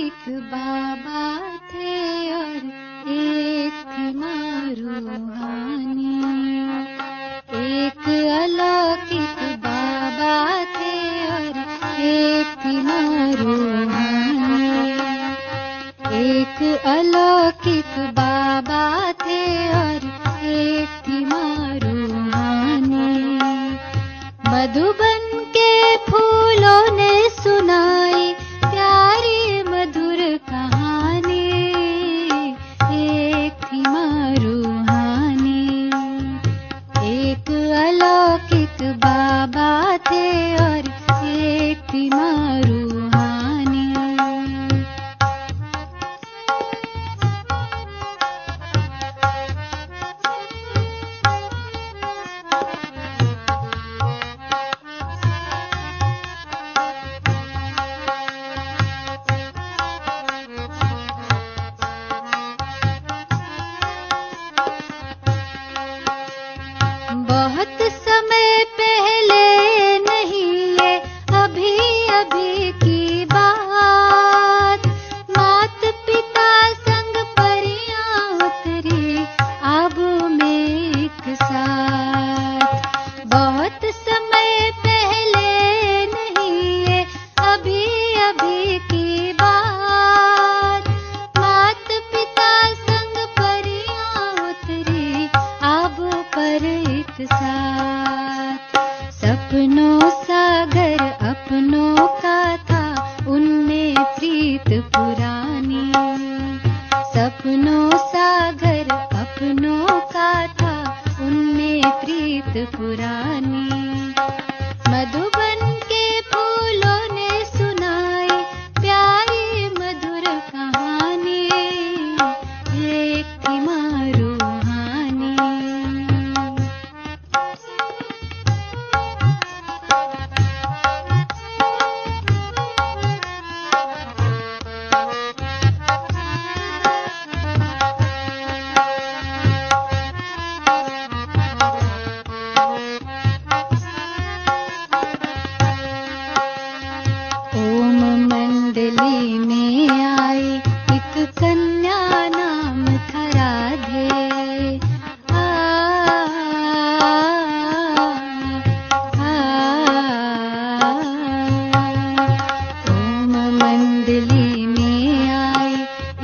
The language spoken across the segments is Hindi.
एक बाबा थे और एक थी माँ रूहानी। एक अलौकिक बाबा थे और एक थी माँ रूहानी। एक अलौकिक बाबा थे और एक थी माँ रूहानी। मधुबन के फूलों ने सुनाई प्यारी मधुर कहानी। एक थी माँ रूहानी। एक अलौकिक बाबा थे और एक थी माँ रूहानी। बहुत समय पहले नहीं ये अभी अभी की बात। मात पिता संग परियां उतरी आबू में एक साथ। बहुत समय पहले नहीं ये अभी अभी की बात। मात पिता संग परियां उतरी आबू पर एक साथ। सपनों सागर अपनों का था उनमें प्रीत पुरानी। सपनों सागर अपनों का था उनमें प्रीत पुरानी। मधुबन के फूलों ने सुनाई प्यारी मधुर कहानी। एक थी माँ रूहानी। ओम मंडली में आई एक कन्या नाम था राधे। आ, ओम मंडली में आई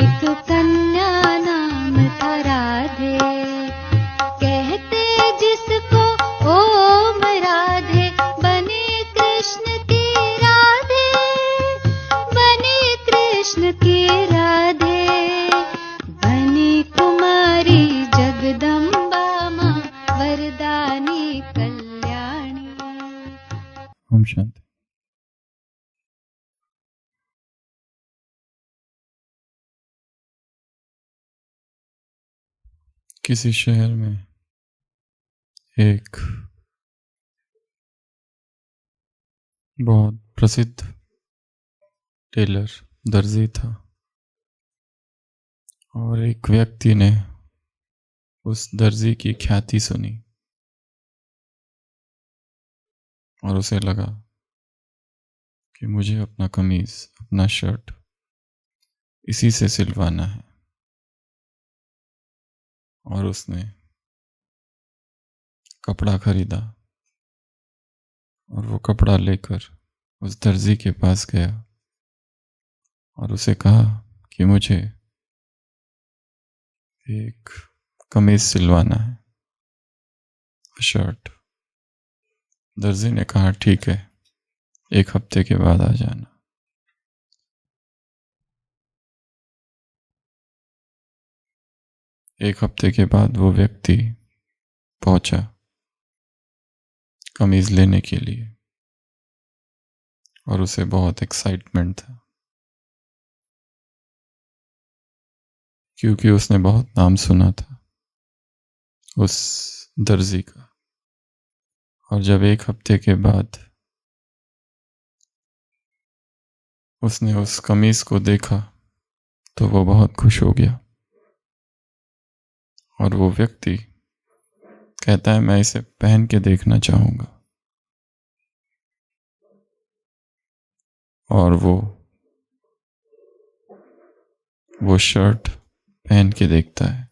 एक कन्या नाम था राधे। कहते जिसको ओम राधे बने कृष्ण की राधे। बने कृष्ण की राधे। बनी कुमारी जगदम्बा माँ वरदानी कल्याणी। ओम शांति। किसी शहर में एक बहुत प्रसिद्ध टेलर दर्जी था और एक व्यक्ति ने उस दर्जी की ख्याति सुनी और उसे लगा कि मुझे अपना कमीज अपना शर्ट इसी से सिलवाना है। और उसने कपड़ा खरीदा और वो कपड़ा लेकर उस दर्जी के पास गया और उसे कहा कि मुझे एक कमीज सिलवाना है, शर्ट। दर्जी ने कहा ठीक है, 1 हफ्ते के बाद आ जाना। एक हफ्ते के बाद वो व्यक्ति पहुंचा कमीज लेने के लिए और उसे बहुत एक्साइटमेंट था क्योंकि उसने बहुत नाम सुना था उस दर्जी का। और जब 1 हफ्ते के बाद उसने उस कमीज को देखा तो वो बहुत खुश हो गया और वो व्यक्ति कहता है मैं इसे पहन के देखना चाहूंगा। और वो वो शर्ट पहन के देखता है।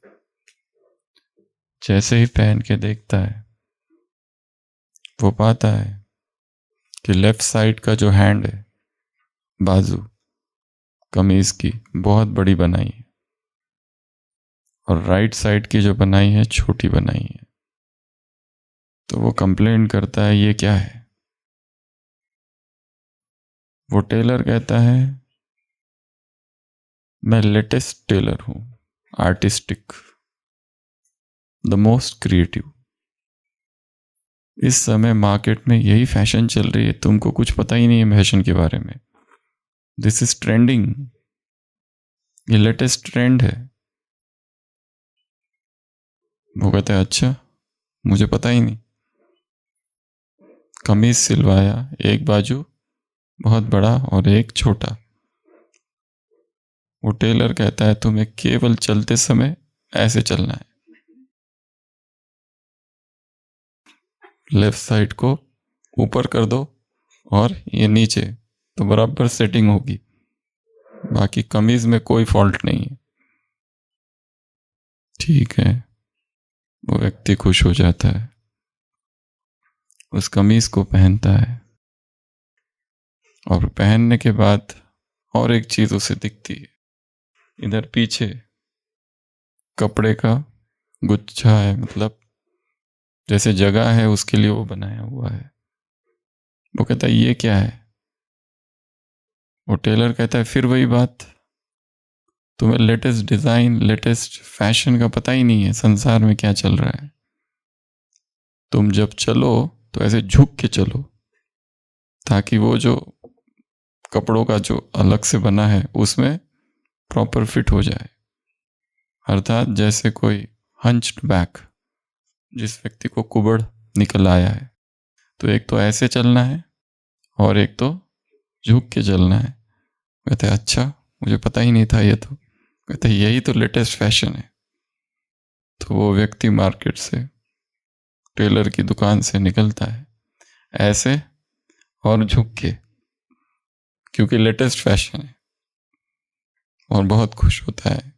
जैसे ही पहन के देखता है, वो पाता है कि लेफ्ट साइड का जो हैंड है, बाजू कमीज की, बहुत बड़ी बनाई है, और राइट साइड की जो बनाई है छोटी बनाई है। तो वो कंप्लेन करता है, ये क्या है? वो टेलर कहता है, मैं लेटेस्ट टेलर हूं, आर्टिस्टिक, द मोस्ट क्रिएटिव। इस समय मार्केट में यही फैशन चल रही है, तुमको कुछ पता ही नहीं है फैशन के बारे में। दिस इज ट्रेंडिंग, ये लेटेस्ट ट्रेंड है। वो कहता है, अच्छा, मुझे पता ही नहीं। कमीज सिलवाया, एक बाजू बहुत बड़ा और एक छोटा। वो टेलर कहता है, तुम्हें केवल चलते समय ऐसे चलना है, लेफ्ट साइड को ऊपर कर दो और ये नीचे, तो बराबर सेटिंग होगी। बाकी कमीज में कोई फॉल्ट नहीं है। ठीक है, वो व्यक्ति खुश हो जाता है, उस कमीज को पहनता है, और पहनने के बाद और एक चीज उसे दिखती है। इधर पीछे कपड़े का गुच्छा है, मतलब जैसे जगह है उसके लिए वो बनाया हुआ है। वो कहता है, ये क्या है? वो टेलर कहता है, फिर वही बात, तुम्हें लेटेस्ट डिजाइन, लेटेस्ट फैशन का पता ही नहीं है, संसार में क्या चल रहा है। तुम जब चलो तो ऐसे झुक के चलो, ताकि वो जो कपड़ों का जो अलग से बना है उसमें प्रॉपर फिट हो जाए। अर्थात जैसे कोई हंच्ड बैक, जिस व्यक्ति को कुबड़ निकल आया है, तो एक तो ऐसे चलना है और एक तो झुक के चलना है। कहते हैं, अच्छा, मुझे पता ही नहीं था ये तो। कहते हैं, यही तो लेटेस्ट फैशन है। तो वो व्यक्ति मार्केट से, टेलर की दुकान से निकलता है ऐसे और झुक के, क्योंकि लेटेस्ट फैशन है, और बहुत खुश होता है।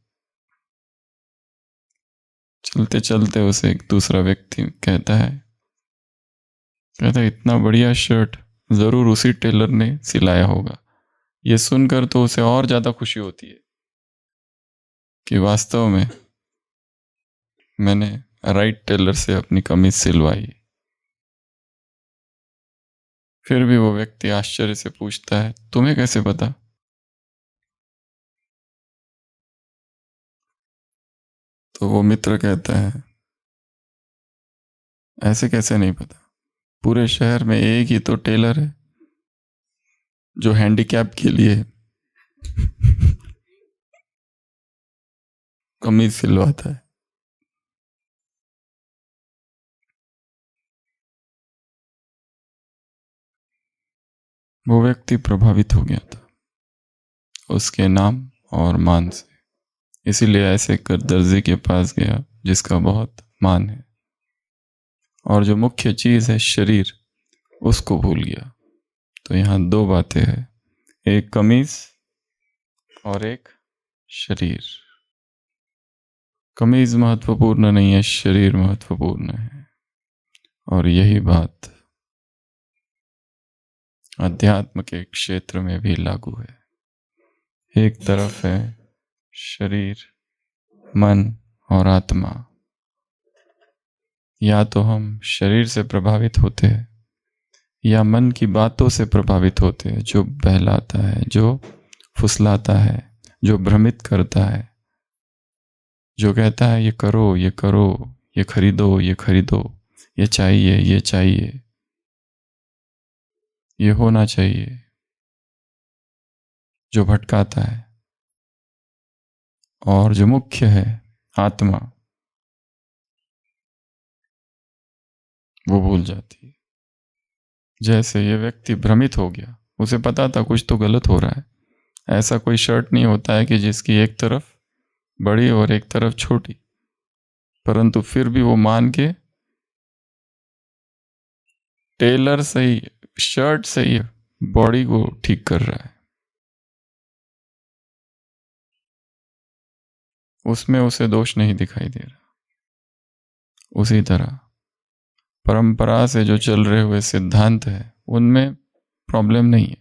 चलते चलते उसे एक दूसरा व्यक्ति कहता है, इतना बढ़िया शर्ट जरूर उसी टेलर ने सिलाया होगा। ये सुनकर तो उसे और ज्यादा खुशी होती है कि वास्तव में मैंने राइट टेलर से अपनी कमीज सिलवाई। फिर भी वो व्यक्ति आश्चर्य से पूछता है, तुम्हें कैसे पता? तो वो मित्र कहता है, ऐसे कैसे नहीं पता, पूरे शहर में एक ही तो टेलर है जो हैंडीकैप के लिए कमीज सिलवाता है। वो व्यक्ति प्रभावित हो गया था उसके नाम और मान से, इसीलिए ऐसे कर दर्जी के पास गया जिसका बहुत मान है, और जो मुख्य चीज है शरीर, उसको भूल गया। तो यहाँ दो बातें हैं, एक कमीज और एक शरीर। कमीज महत्वपूर्ण नहीं है, शरीर महत्वपूर्ण है। और यही बात अध्यात्म के क्षेत्र में भी लागू है। एक तरफ है शरीर, मन और आत्मा। या तो हम शरीर से प्रभावित होते हैं या मन की बातों से प्रभावित होते हैं, जो बहलाता है, जो फुसलाता है, जो भ्रमित करता है, जो कहता है ये करो, ये करो, ये खरीदो, ये खरीदो, ये चाहिए, ये चाहिए, ये होना चाहिए, जो भटकाता है। और जो मुख्य है आत्मा, वो भूल जाती है। जैसे ये व्यक्ति भ्रमित हो गया, उसे पता था कुछ तो गलत हो रहा है। ऐसा कोई शर्ट नहीं होता है कि जिसकी एक तरफ बड़ी और एक तरफ छोटी, परंतु फिर भी वो मान के टेलर सही, शर्ट सही बॉडी को ठीक कर रहा है। उसमें उसे दोष नहीं दिखाई दे रहा। उसी तरह परंपरा से जो चल रहे हुए सिद्धांत है उनमें प्रॉब्लम नहीं है,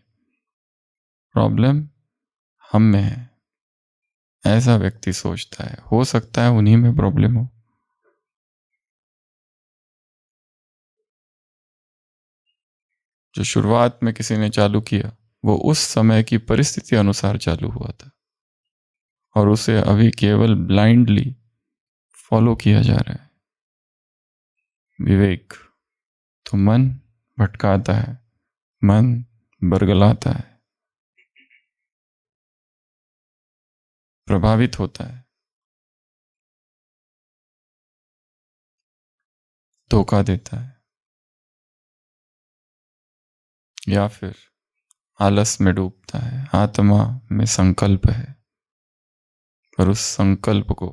प्रॉब्लम हम में है, ऐसा व्यक्ति सोचता है। हो सकता है उन्हीं में प्रॉब्लम हो। जो शुरुआत में किसी ने चालू किया वो उस समय की परिस्थिति अनुसार चालू हुआ था और उसे अभी केवल ब्लाइंडली फॉलो किया जा रहा है। विवेक तो मन भटकाता है, मन बरगलाता है, प्रभावित होता है, धोखा देता है, या फिर आलस में डूबता है। आत्मा में संकल्प है और उस संकल्प को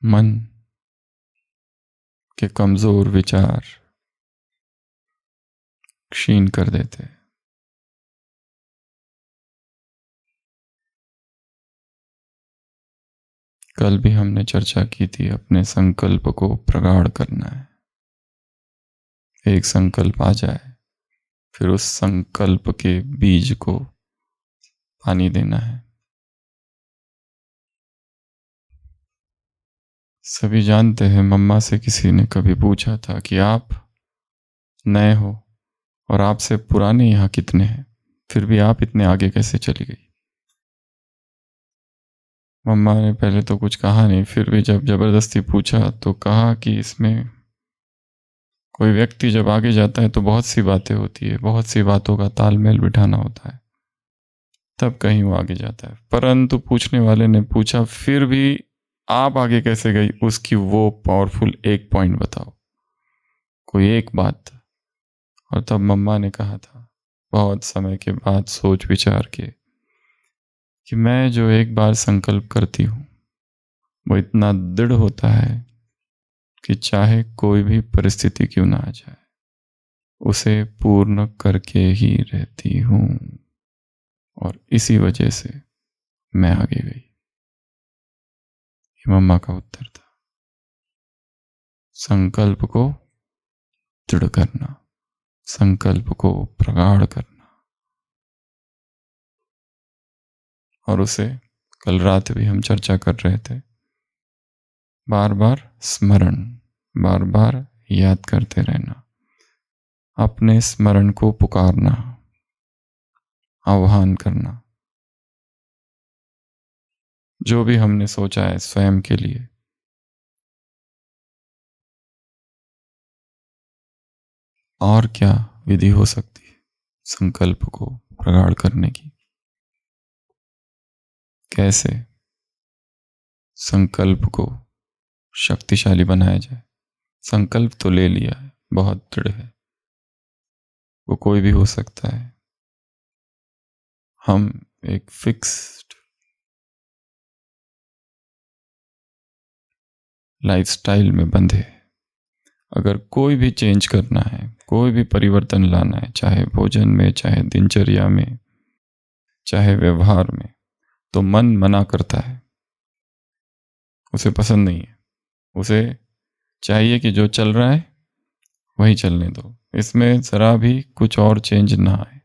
मन के कमजोर विचार क्षीण कर देते हैं। कल भी हमने चर्चा की थी, अपने संकल्प को प्रगाढ़ करना है। एक संकल्प आ जाए फिर उस संकल्प के बीज को पानी देना है। सभी जानते हैं, मम्मा से किसी ने कभी पूछा था कि आप नए हो और आपसे पुराने यहाँ कितने हैं, फिर भी आप इतने आगे कैसे चली गई। मम्मा ने पहले तो कुछ कहा नहीं, फिर भी जब जबरदस्ती पूछा तो कहा कि इसमें कोई व्यक्ति जब आगे जाता है तो बहुत सी बातें होती है, बहुत सी बातों का तालमेल बिठाना होता है, तब कहीं वो आगे जाता है। परंतु पूछने वाले ने पूछा फिर भी आप आगे कैसे गई, उसकी वो पावरफुल एक पॉइंट बताओ, कोई एक बात। और तब मम्मा ने कहा था बहुत समय के बाद सोच विचार के कि मैं जो एक बार संकल्प करती हूँ वो इतना दृढ़ होता है कि चाहे कोई भी परिस्थिति क्यों ना आ जाए उसे पूर्ण करके ही रहती हूँ। और इसी वजह से मैं आगे गई। ये मम्मा का उत्तर था। संकल्प को दृढ़ करना, संकल्प को प्रगाढ़ करना, और उसे कल रात भी हम चर्चा कर रहे थे, बार बार स्मरण, बार बार याद करते रहना, अपने स्मरण को पुकारना, आह्वान करना। जो भी हमने सोचा है स्वयं के लिए, और क्या विधि हो सकती है संकल्प को प्रगाढ़ करने की। कैसे संकल्प को शक्तिशाली बनाया जाए। संकल्प तो ले लिया है, बहुत दृढ़ है, वो कोई भी हो सकता है। हम एक फिक्स्ड लाइफस्टाइल में बंधे हैं। अगर कोई भी चेंज करना है, कोई भी परिवर्तन लाना है, चाहे भोजन में, चाहे दिनचर्या में, चाहे व्यवहार में, तो मन मना करता है, उसे पसंद नहीं है। उसे चाहिए कि जो चल रहा है वही चलने दो, इसमें जरा भी कुछ और चेंज ना आए।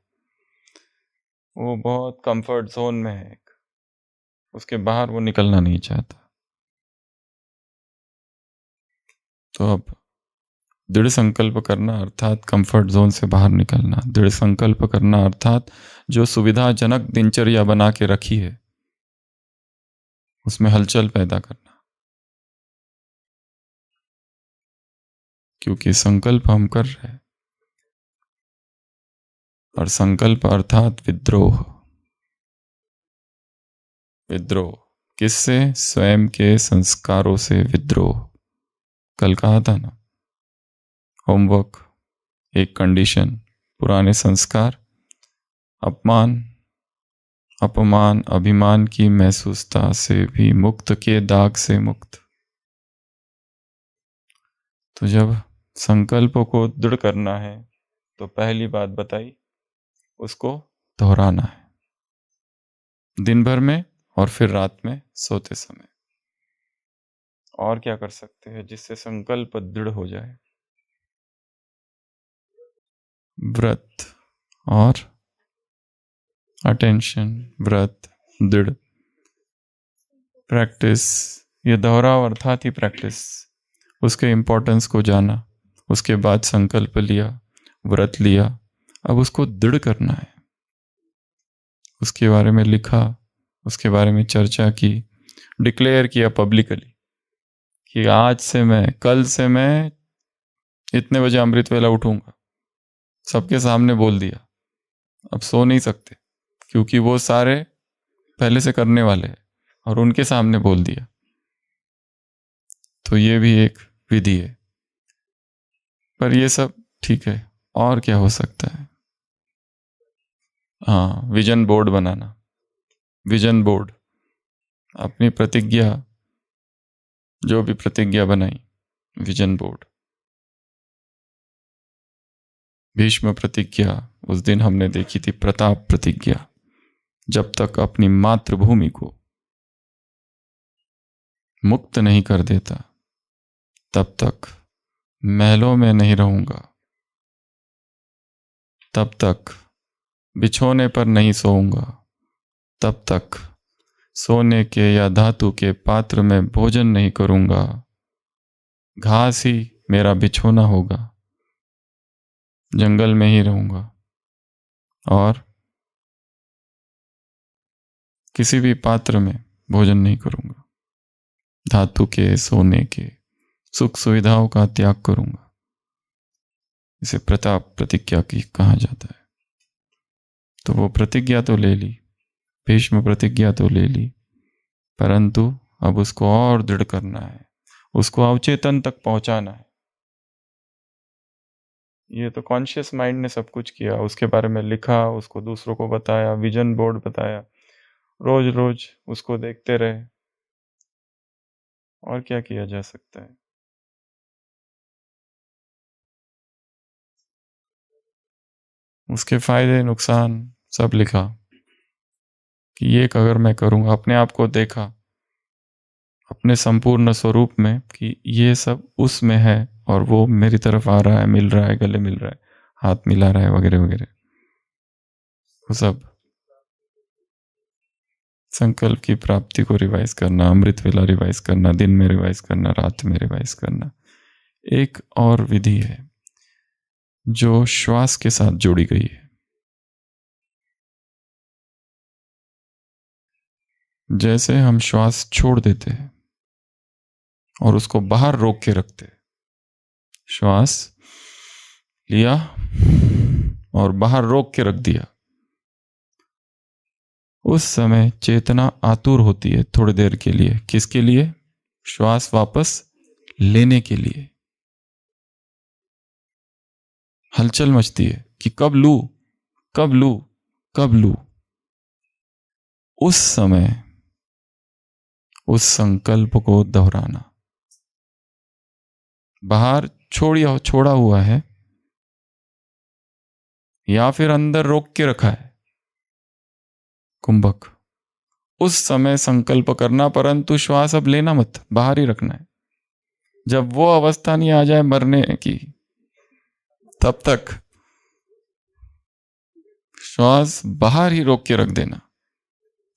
वो बहुत कंफर्ट जोन में है, उसके बाहर वो निकलना नहीं चाहता। तो अब दृढ़ संकल्प करना अर्थात कंफर्ट जोन से बाहर निकलना, दृढ़ संकल्प करना अर्थात जो सुविधाजनक दिनचर्या बना के रखी है उसमें हलचल पैदा करना। क्योंकि संकल्प हम कर रहे हैं, और संकल्प अर्थात विद्रोह। विद्रोह किससे? स्वयं के संस्कारों से विद्रोह। कल कहा था ना, होमवर्क, एक कंडीशन, पुराने संस्कार, अपमान, अपमान, अभिमान की महसूसता से भी मुक्त, के दाग से मुक्त। तो जब संकल्पों को दृढ़ करना है तो पहली बात बताई, उसको दोहराना है। दिन भर में और फिर रात में सोते समय। और क्या कर सकते हैं जिससे संकल्प दृढ़ हो जाए? व्रत और अटेंशन, व्रत, दृढ़ प्रैक्टिस, ये दोहराव अर्थात ही प्रैक्टिस। उसके इम्पोर्टेंस को जाना, उसके बाद संकल्प लिया, व्रत लिया, अब उसको दृढ़ करना है। उसके बारे में लिखा, उसके बारे में चर्चा की, डिक्लेयर किया पब्लिकली कि आज से मैं, कल से मैं इतने बजे अमृत वेला उठूंगा। सबके सामने बोल दिया। अब सो नहीं सकते क्योंकि वो सारे पहले से करने वाले हैं और उनके सामने बोल दिया। तो ये भी एक विधि है। पर ये सब ठीक है, और क्या हो सकता है? हाँ, विजन बोर्ड बनाना। विजन बोर्ड, अपनी प्रतिज्ञा, जो भी प्रतिज्ञा बनाई, विजन बोर्ड। भीष्म प्रतिज्ञा उस दिन हमने देखी थी, प्रताप प्रतिज्ञा। जब तक अपनी मातृभूमि को मुक्त नहीं कर देता तब तक महलों में नहीं रहूंगा, तब तक बिछोने पर नहीं सोऊंगा, तब तक सोने के या धातु के पात्र में भोजन नहीं करूंगा, घास ही मेरा बिछोना होगा, जंगल में ही रहूंगा और किसी भी पात्र में भोजन नहीं करूंगा, धातु के, सोने के सुख सुविधाओं का त्याग करूंगा। इसे प्रताप प्रतिज्ञा की कहा जाता है। तो वो प्रतिज्ञा तो ले ली, भीष्म प्रतिज्ञा तो ले ली, परंतु अब उसको और दृढ़ करना है, उसको अवचेतन तक पहुंचाना है। ये तो कॉन्शियस माइंड ने सब कुछ किया, उसके बारे में लिखा, उसको दूसरों को बताया, विजन बोर्ड बताया, रोज रोज उसको देखते रहे। और क्या किया जा सकता है? उसके फायदे नुकसान सब लिखा कि ये अगर मैं करूंगा, अपने आप को देखा अपने संपूर्ण स्वरूप में कि ये सब उसमें है और वो मेरी तरफ आ रहा है, मिल रहा है, गले मिल रहा है, हाथ मिला रहा है, वगैरह वगैरह। वो सब संकल्प की प्राप्ति को रिवाइज करना, अमृत वेला रिवाइज करना, दिन में रिवाइज करना, रात में रिवाइज करना। एक और विधि है जो श्वास के साथ जोड़ी गई है। जैसे हम श्वास छोड़ देते हैं और उसको बाहर रोक के रखते हैं, श्वास लिया और बाहर रोक के रख दिया, उस समय चेतना आतुर होती है थोड़ी देर के लिए। किसके लिए? श्वास वापस लेने के लिए। हलचल मचती है कि कब लूं, कब लूं, कब लूं। उस समय उस संकल्प को दोहराना। बाहर छोड़ा हुआ है या फिर अंदर रोक के रखा है कुंभक, उस समय संकल्प करना, परंतु श्वास अब लेना मत, बाहर ही रखना है। जब वो अवस्था नहीं आ जाए मरने की, तब तक श्वास बाहर ही रोक के रख देना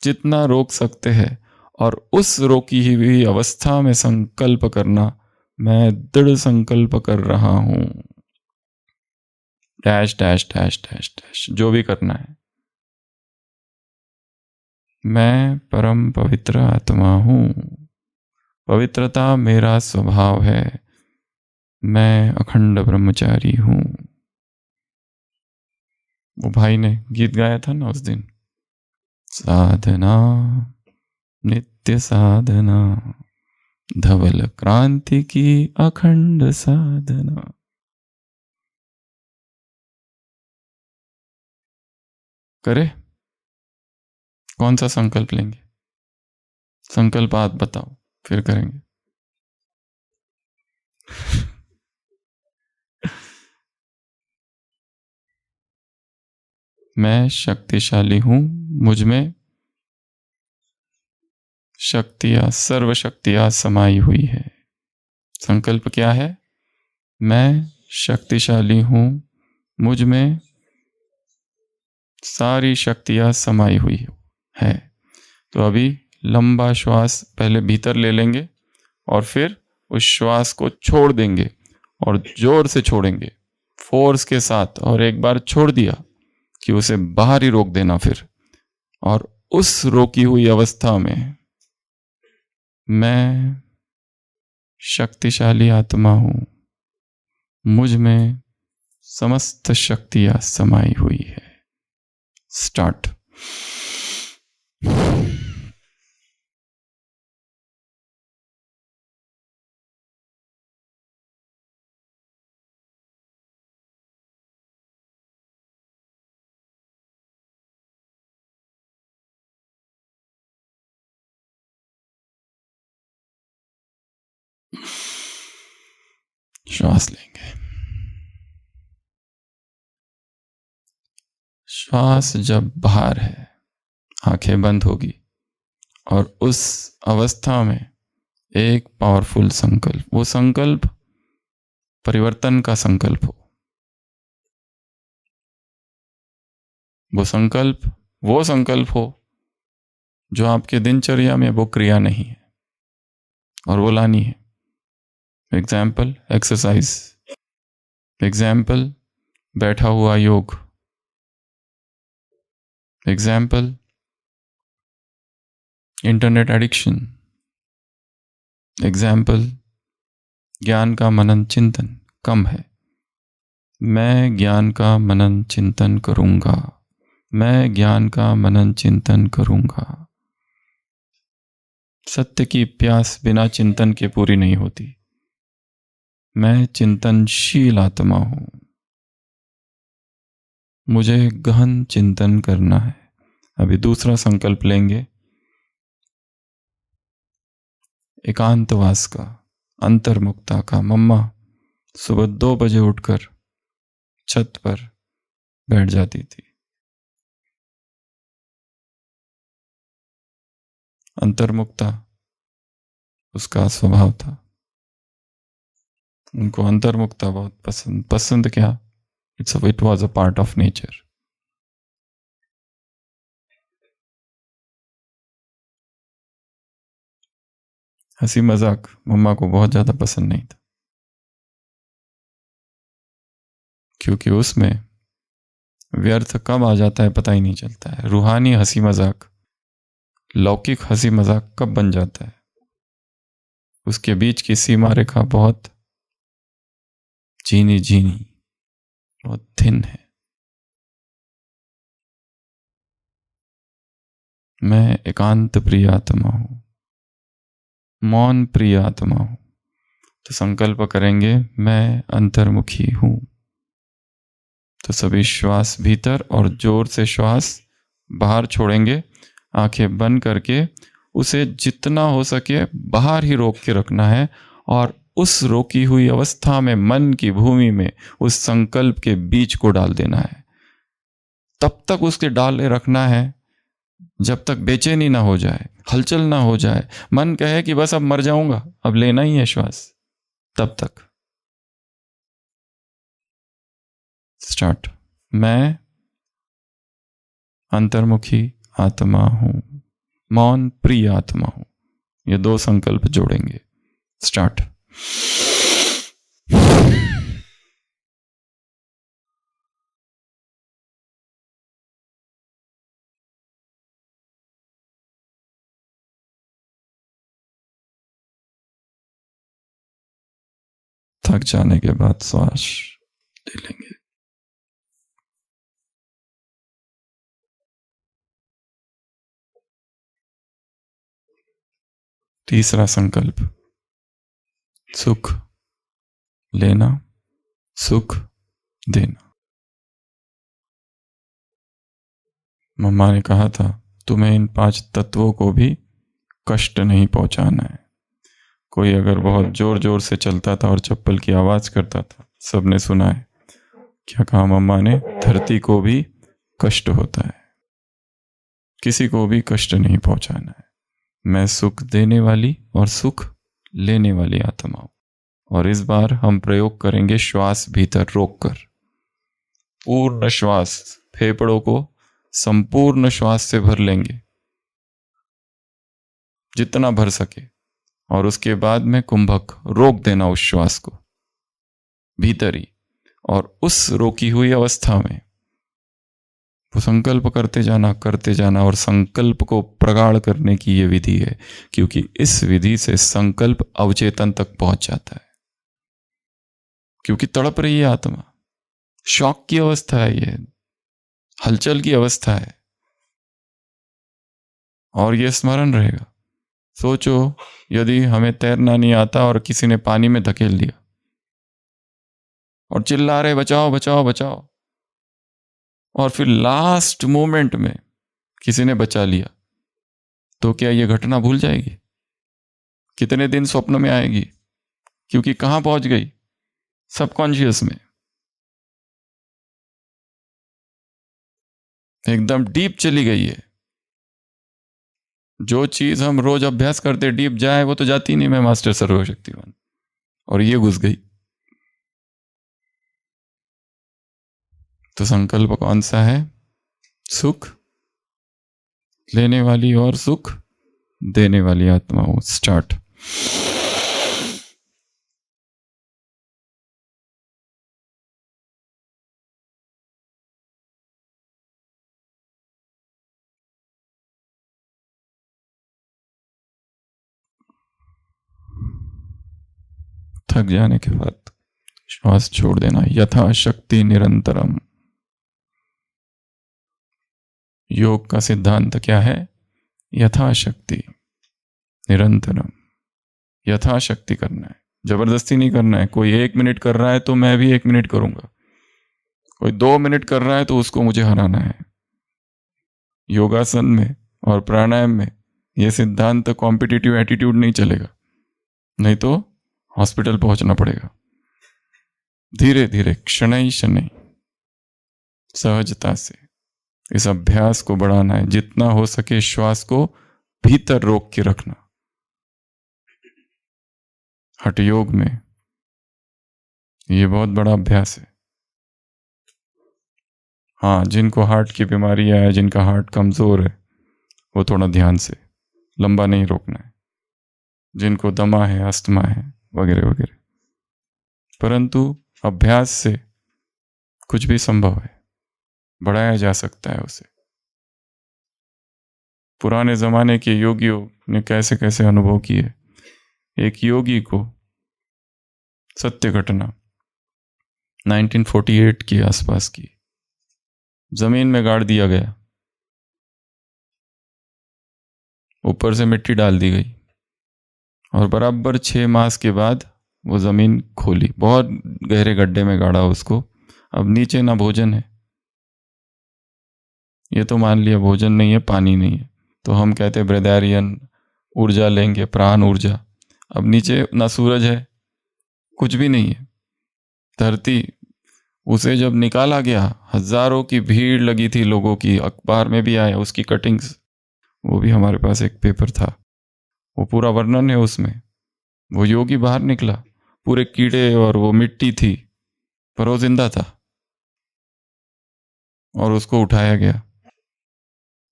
जितना रोक सकते हैं, और उस रोकी हुई अवस्था में संकल्प करना, मैं दृढ़ संकल्प कर रहा हूं, dash dash dash dash dash, जो भी करना है। मैं परम पवित्र आत्मा हूं, पवित्रता मेरा स्वभाव है, मैं अखंड ब्रह्मचारी हूं। वो भाई ने गीत गाया था ना उस दिन, साधना नित्य साधना, धवल क्रांति की अखंड साधना। करे? कौन सा संकल्प लेंगे? संकल्प आप बताओ, फिर करेंगे। मैं शक्तिशाली हूं, मुझ में शक्तियां, सर्व शक्तियां समाई हुई है। संकल्प क्या है? मैं शक्तिशाली हूं, मुझ में सारी शक्तियां समाई हुई है। तो अभी लंबा श्वास पहले भीतर ले लेंगे और फिर उस श्वास को छोड़ देंगे और जोर से छोड़ेंगे, फोर्स के साथ। और एक बार छोड़ दिया कि उसे बाहर ही रोक देना फिर। और उस रोकी हुई अवस्था में मैं शक्तिशाली आत्मा हूं, मुझ में समस्त शक्तियां समाई हुई है। स्टार्ट। श्वास लेंगे। श्वास जब बाहर है, आंखें बंद होगी और उस अवस्था में एक पावरफुल संकल्प, वो संकल्प परिवर्तन का संकल्प हो, वो संकल्प हो जो आपके दिनचर्या में वो क्रिया नहीं है और वो लानी है। एग्जाम्पल एक्सरसाइज, एग्जाम्पल बैठा हुआ योग, एग्जाम्पल इंटरनेट एडिक्शन, एग्जाम्पल ज्ञान का मनन चिंतन कम है। मैं ज्ञान का मनन चिंतन करूंगा, मैं ज्ञान का मनन चिंतन करूंगा। सत्य की प्यास बिना चिंतन के पूरी नहीं होती। मैं चिंतनशील आत्मा हूं, मुझे गहन चिंतन करना है। अभी दूसरा संकल्प लेंगे, एकांतवास का, अंतर्मुक्ता का। मम्मा सुबह 2 बजे उठकर छत पर बैठ जाती थी। अंतर्मुक्ता उसका स्वभाव था, उनको अंतर्मुक्ता बहुत पसंद क्या, it was a part of nature. हंसी मजाक मम्मा को बहुत ज्यादा पसंद नहीं था, क्योंकि उसमें व्यर्थ कब आ जाता है पता ही नहीं चलता है। रूहानी हंसी मजाक, लौकिक हंसी मजाक कब बन जाता है, उसके बीच की सीमा रेखा बहुत झीनी बहुत थिन है। मैं एकांत प्रिय आत्मा हूं, मौन प्रिय आत्मा हूं। तो संकल्प करेंगे मैं अंतर्मुखी हूं। तो सभी श्वास भीतर और जोर से श्वास बाहर छोड़ेंगे, आंखें बंद करके उसे जितना हो सके बाहर ही रोक के रखना है। और उस रोकी हुई अवस्था में मन की भूमि में उस संकल्प के बीज को डाल देना है। तब तक उसके डाले रखना है जब तक बेचैनी ना हो जाए, हलचल ना हो जाए, मन कहे कि बस अब मर जाऊंगा, अब लेना ही है श्वास, तब तक। स्टार्ट। मैं अंतर्मुखी आत्मा हूं, मौन प्रिय आत्मा हूं। ये 2 संकल्प जोड़ेंगे। स्टार्ट। थक जाने के बाद श्वास ले लेंगे। तीसरा संकल्प, सुख लेना, सुख देना। मम्मा ने कहा था तुम्हें इन 5 तत्वों को भी कष्ट नहीं पहुंचाना है। कोई अगर बहुत जोर जोर से चलता था और चप्पल की आवाज करता था, सबने सुना है। क्या कहा मम्मा ने? धरती को भी कष्ट होता है, किसी को भी कष्ट नहीं पहुंचाना है। मैं सुख देने वाली और सुख लेने वाली आत्मा हूं। और इस बार हम प्रयोग करेंगे श्वास भीतर रोककर, पूर्ण श्वास, फेफड़ों को संपूर्ण श्वास से भर लेंगे जितना भर सके, और उसके बाद में कुंभक रोक देना उस श्वास को भीतर ही। और उस रोकी हुई अवस्था में वो संकल्प करते जाना, और संकल्प को प्रगाढ़ करने की ये विधि है, क्योंकि इस विधि से संकल्प अवचेतन तक पहुंच जाता है। क्योंकि तड़प रही है आत्मा, शॉक की अवस्था है, ये हलचल की अवस्था है। और ये स्मरण रहेगा। सोचो यदि हमें तैरना नहीं आता और किसी ने पानी में धकेल दिया और चिल्ला रहे बचाओ बचाओ बचाओ, और फिर लास्ट मोमेंट में किसी ने बचा लिया, तो क्या यह घटना भूल जाएगी? कितने दिन स्वप्न में आएगी? क्योंकि कहां पहुंच गई? सबकॉन्शियस में, एकदम डीप चली गई है। जो चीज हम रोज अभ्यास करते डीप जाए, वो तो जाती नहीं। मैं मास्टर सर्वशक्तिवान, और ये घुस गई। तो संकल्प कौन सा है? सुख लेने वाली और सुख देने वाली आत्मा हो। स्टार्ट। थक जाने के बाद श्वास छोड़ देना। यथाशक्ति निरंतरम। योग का सिद्धांत क्या है? यथाशक्ति निरंतरम। यथाशक्ति करना है, जबरदस्ती नहीं करना है। कोई 1 मिनट कर रहा है तो मैं भी 1 मिनट करूंगा, कोई 2 मिनट कर रहा है तो उसको मुझे हराना है। योगासन में और प्राणायाम में यह सिद्धांत कॉम्पिटिटिव एटीट्यूड नहीं चलेगा, नहीं तो हॉस्पिटल पहुंचना पड़ेगा। धीरे धीरे, शनै शनै, सहजता से इस अभ्यास को बढ़ाना है। जितना हो सके श्वास को भीतर रोक के रखना। हठ योग में यह बहुत बड़ा अभ्यास है। हाँ, जिनको हार्ट की बीमारी है, जिनका हार्ट कमजोर है, वो थोड़ा ध्यान से, लंबा नहीं रोकना है। जिनको दमा है, अस्थमा है, वगैरह वगैरह। परंतु अभ्यास से कुछ भी संभव है, बढ़ाया जा सकता है उसे। पुराने जमाने के योगियों ने कैसे कैसे अनुभव किए। एक योगी को, सत्य घटना, 1948 के आसपास की, जमीन में गाड़ दिया गया, ऊपर से मिट्टी डाल दी गई, और बराबर 6 मास के बाद वो जमीन खोली। बहुत गहरे गड्ढे में गाड़ा उसको। अब नीचे ना भोजन है, ये तो मान लिया भोजन नहीं है, पानी नहीं है, तो हम कहते हैं ब्रेदारियन ऊर्जा लेंगे, प्राण ऊर्जा। अब नीचे ना सूरज है, कुछ भी नहीं है, धरती। उसे जब निकाला गया, हजारों की भीड़ लगी थी लोगों की, अखबार में भी आया उसकी कटिंग्स, वो भी हमारे पास एक पेपर था, वो पूरा वर्णन है उसमें। वो योगी बाहर निकला, पूरे कीड़े और वो मिट्टी थी, पर वो जिंदा था, और उसको उठाया गया,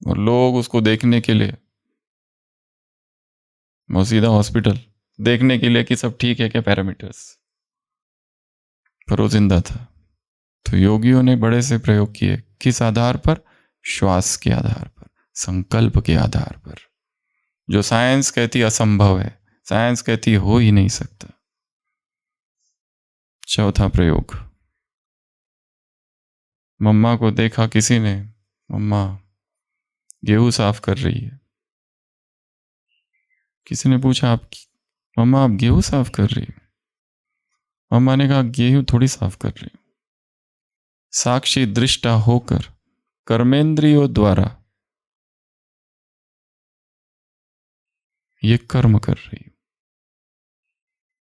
और लोग उसको देखने के लिए, वो सीधा हॉस्पिटल देखने के लिए कि सब ठीक है क्या, पैरामीटर्स, पर वो जिंदा था। तो योगियों ने बड़े से प्रयोग किए। किस आधार पर? श्वास के आधार पर, संकल्प के आधार पर। जो साइंस कहती असंभव है, साइंस कहती हो ही नहीं सकता। चौथा प्रयोग। मम्मा को देखा किसी ने, मम्मा गेहूं साफ कर रही है। किसी ने पूछा, आप मम्मा आप गेहूं साफ कर रही हो? मम्मा ने कहा, गेहूं थोड़ी साफ कर रही हूं, साक्षी दृष्टा होकर कर्मेंद्रियों द्वारा ये कर्म कर रही हूं।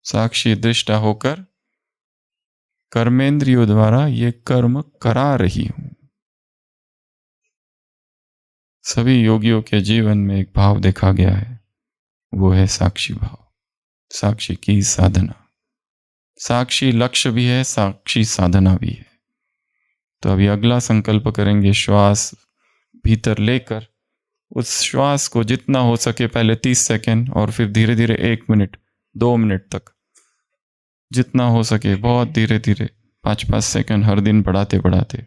साक्षी दृष्टा होकर कर्मेंद्रियों द्वारा ये कर्म करा रही हूं। सभी योगियों के जीवन में एक भाव देखा गया है, वो है साक्षी भाव, साक्षी की साधना। साक्षी लक्ष्य भी है, साक्षी साधना भी है। तो अभी अगला संकल्प करेंगे, श्वास भीतर लेकर उस श्वास को जितना हो सके पहले 30 सेकेंड और फिर धीरे धीरे 1 मिनट 2 मिनट तक, जितना हो सके बहुत धीरे धीरे 5-5 सेकेंड हर दिन बढ़ाते बढ़ाते,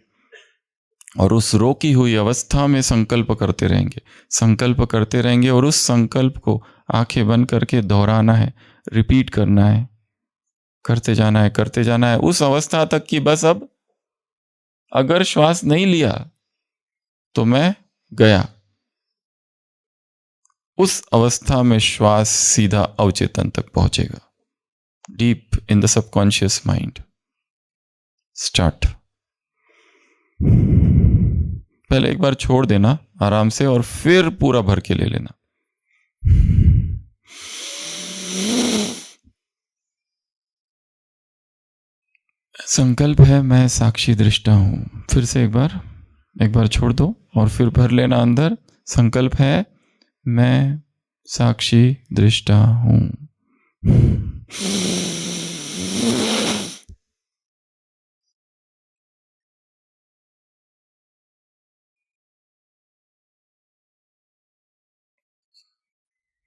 और उस रोकी हुई अवस्था में संकल्प करते रहेंगे, संकल्प करते रहेंगे। और उस संकल्प को आंखें बंद करके दोहराना है, रिपीट करना है, करते जाना है, करते जाना है उस अवस्था तक कि बस अब अगर श्वास नहीं लिया तो मैं गया। उस अवस्था में श्वास सीधा अवचेतन तक पहुंचेगा, deep in the subconscious mind. Start. पहले एक बार छोड़ देना आराम से और फिर पूरा भर के ले लेना। संकल्प है मैं साक्षी दृष्टा हूं। फिर से एक बार छोड़ दो और फिर भर लेना अंदर। संकल्प है मैं साक्षी दृष्टा हूं।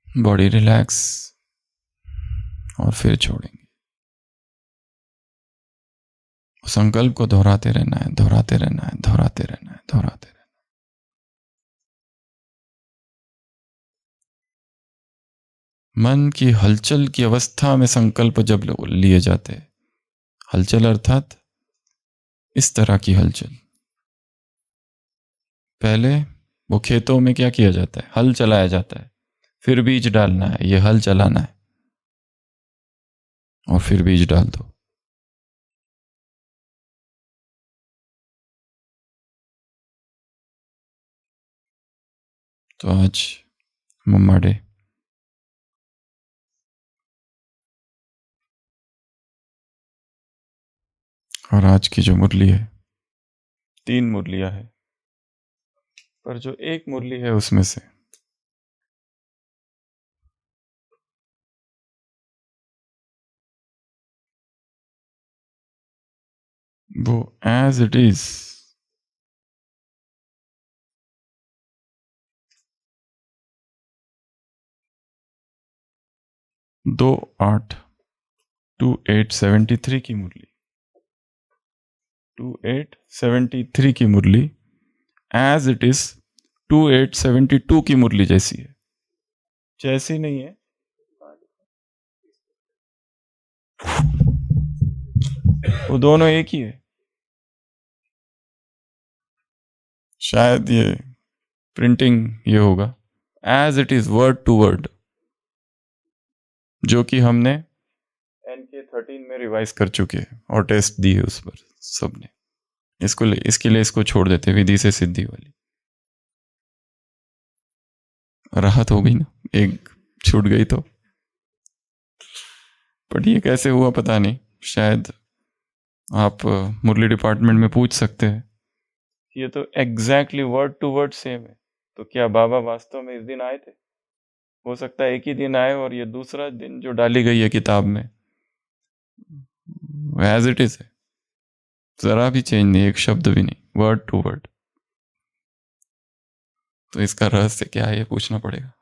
बॉडी रिलैक्स और फिर छोड़ेंगे। संकल्प को दोहराते रहना है, दोहराते रहना है, दोहराते रहना है, दोहराते रहना है। मन की हलचल की अवस्था में संकल्प जब लिए जाते हैं, हलचल अर्थात इस तरह की हलचल। पहले वो खेतों में क्या किया जाता है, हल चलाया जाता है, फिर बीज डालना है, ये हल चलाना है और फिर बीज डाल दो। तो आज मम्मा डे, और आज की जो मुरली है, 3 मुरलियां है, पर जो एक मुरली है उसमें से वो एज इट इज 2873 की मुरली, 2873 की मुरली एज इट इज 2872 की मुरली जैसी है। जैसी नहीं है, वो दोनों एक ही है। शायद ये प्रिंटिंग ये होगा as it is, word to word, जो कि हमने NK13 में रिवाइज कर चुके हैं और टेस्ट दी है उस पर सबने। इसके लिए इसको छोड़ देते, विधि से सिद्धि वाली। राहत हो गई ना, एक छूट गई तो। पर ये कैसे हुआ पता नहीं, शायद आप मुरली डिपार्टमेंट में पूछ सकते हैं। ये तो exactly word to word same है, तो क्या बाबा वास्तव में इस दिन आए थे? हो सकता है एक ही दिन आए और ये दूसरा दिन जो डाली गई है किताब में एज इट इज है, जरा भी चेंज नहीं, एक शब्द भी नहीं, वर्ड टू वर्ड। तो इसका रहस्य क्या है ये पूछना पड़ेगा।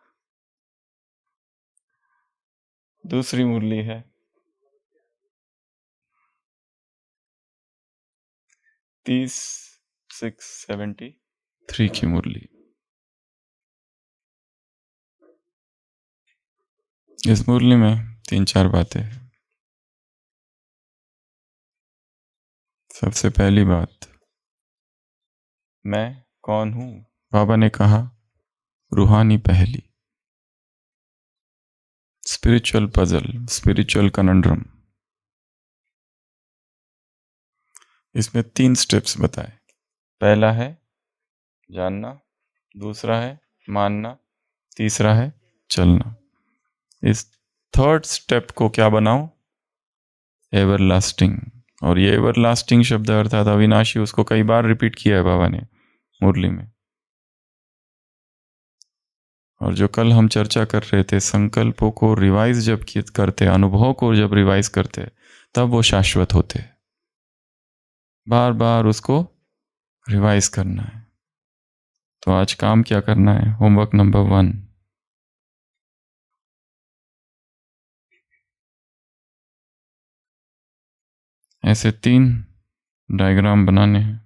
दूसरी मुरली है 3673 की मुरली। इस मुरली में 3-4 बातें हैं। सबसे पहली बात, मैं कौन हूं? बाबा ने कहा रूहानी पहेली, स्पिरिचुअल पजल, स्पिरिचुअल कनंड्रम। इसमें 3 स्टेप्स बताए। पहला है जानना, दूसरा है मानना, तीसरा है चलना। इस 3rd स्टेप को क्या बनाओ? एवरलास्टिंग। और ये एवरलास्टिंग शब्द अर्थात अविनाशी, उसको कई बार रिपीट किया है बाबा ने मुरली में। और जो कल हम चर्चा कर रहे थे, संकल्पों को रिवाइज जब करते, अनुभव को जब रिवाइज करते, तब वो शाश्वत होते। बार बार उसको रिवाइज करना है। तो आज काम क्या करना है? होमवर्क नंबर 1, ऐसे 3 डायग्राम बनाने हैं।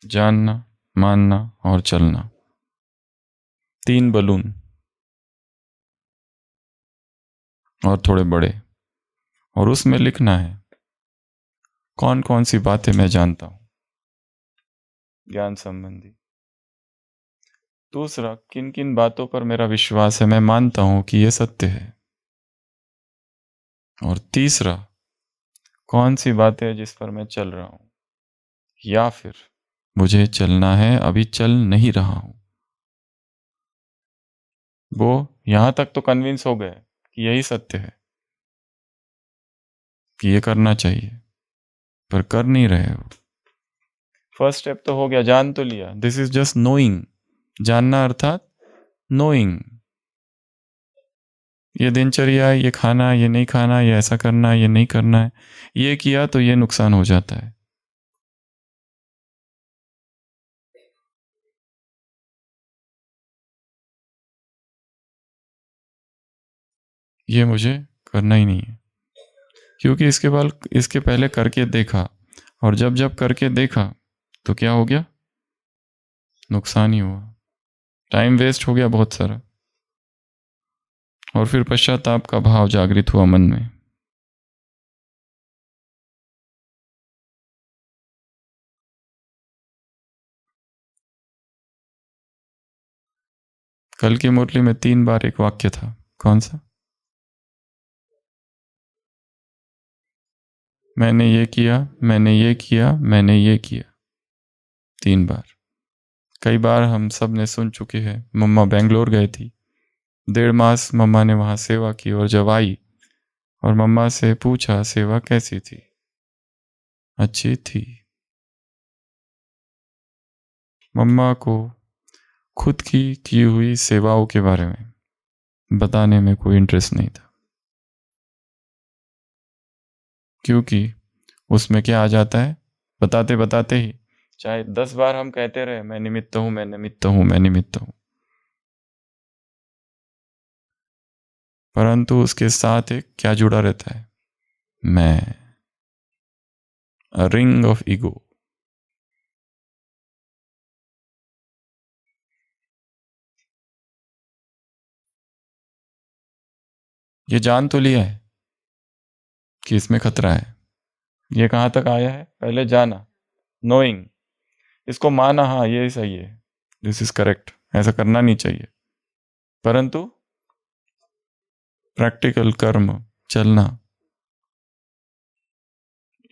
जानना, मानना और चलना। 3 बलून और थोड़े बड़े, और उसमें लिखना है कौन कौन सी बातें मैं जानता हूं ज्ञान संबंधी। दूसरा, किन किन बातों पर मेरा विश्वास है, मैं मानता हूं कि यह सत्य है। और तीसरा, कौन सी बातें हैं जिस पर मैं चल रहा हूं, या फिर मुझे चलना है, अभी चल नहीं रहा हूं। वो यहां तक तो कन्विंस हो गए कि यही सत्य है, कि ये करना चाहिए, पर कर नहीं रहे हो। फर्स्ट स्टेप तो हो गया, जान तो लिया। This is just knowing. जानना अर्थात नोइंग। ये दिनचर्या है, ये खाना, ये नहीं खाना, ये ऐसा करना, ये नहीं करना है, ये किया तो ये नुकसान हो जाता है। ये मुझे करना ही नहीं है, क्योंकि इसके पहले करके देखा, और जब जब करके देखा तो क्या हो गया? नुकसान ही हुआ, टाइम वेस्ट हो गया बहुत सारा, और फिर पश्चाताप का भाव जागृत हुआ मन में। कल की मुरली में 3 बार एक वाक्य था, कौन सा? मैंने ये किया, मैंने ये किया, मैंने ये किया। 3 बार। कई बार हम सब ने सुन चुके हैं। मम्मा बेंगलोर गई थी, 1.5 मास मम्मा ने वहां सेवा की, और जब आई और मम्मा से पूछा सेवा कैसी थी, अच्छी थी। मम्मा को खुद की हुई सेवाओं के बारे में बताने में कोई इंटरेस्ट नहीं था, क्योंकि उसमें क्या आ जाता है, बताते बताते ही चाहे 10 बार हम कहते रहे मैं निमित्त हूं, मैं निमित्त हूं, मैं निमित्त हूं, परंतु उसके साथ एक क्या जुड़ा रहता है? मैं, अ रिंग ऑफ ईगो। ये जान तो लिया है कि इसमें खतरा है। ये कहां तक आया है? पहले जाना, नोइंग, इसको माना, हाँ ये सही है, दिस इज करेक्ट, ऐसा करना नहीं चाहिए, परंतु प्रैक्टिकल कर्म, चलना,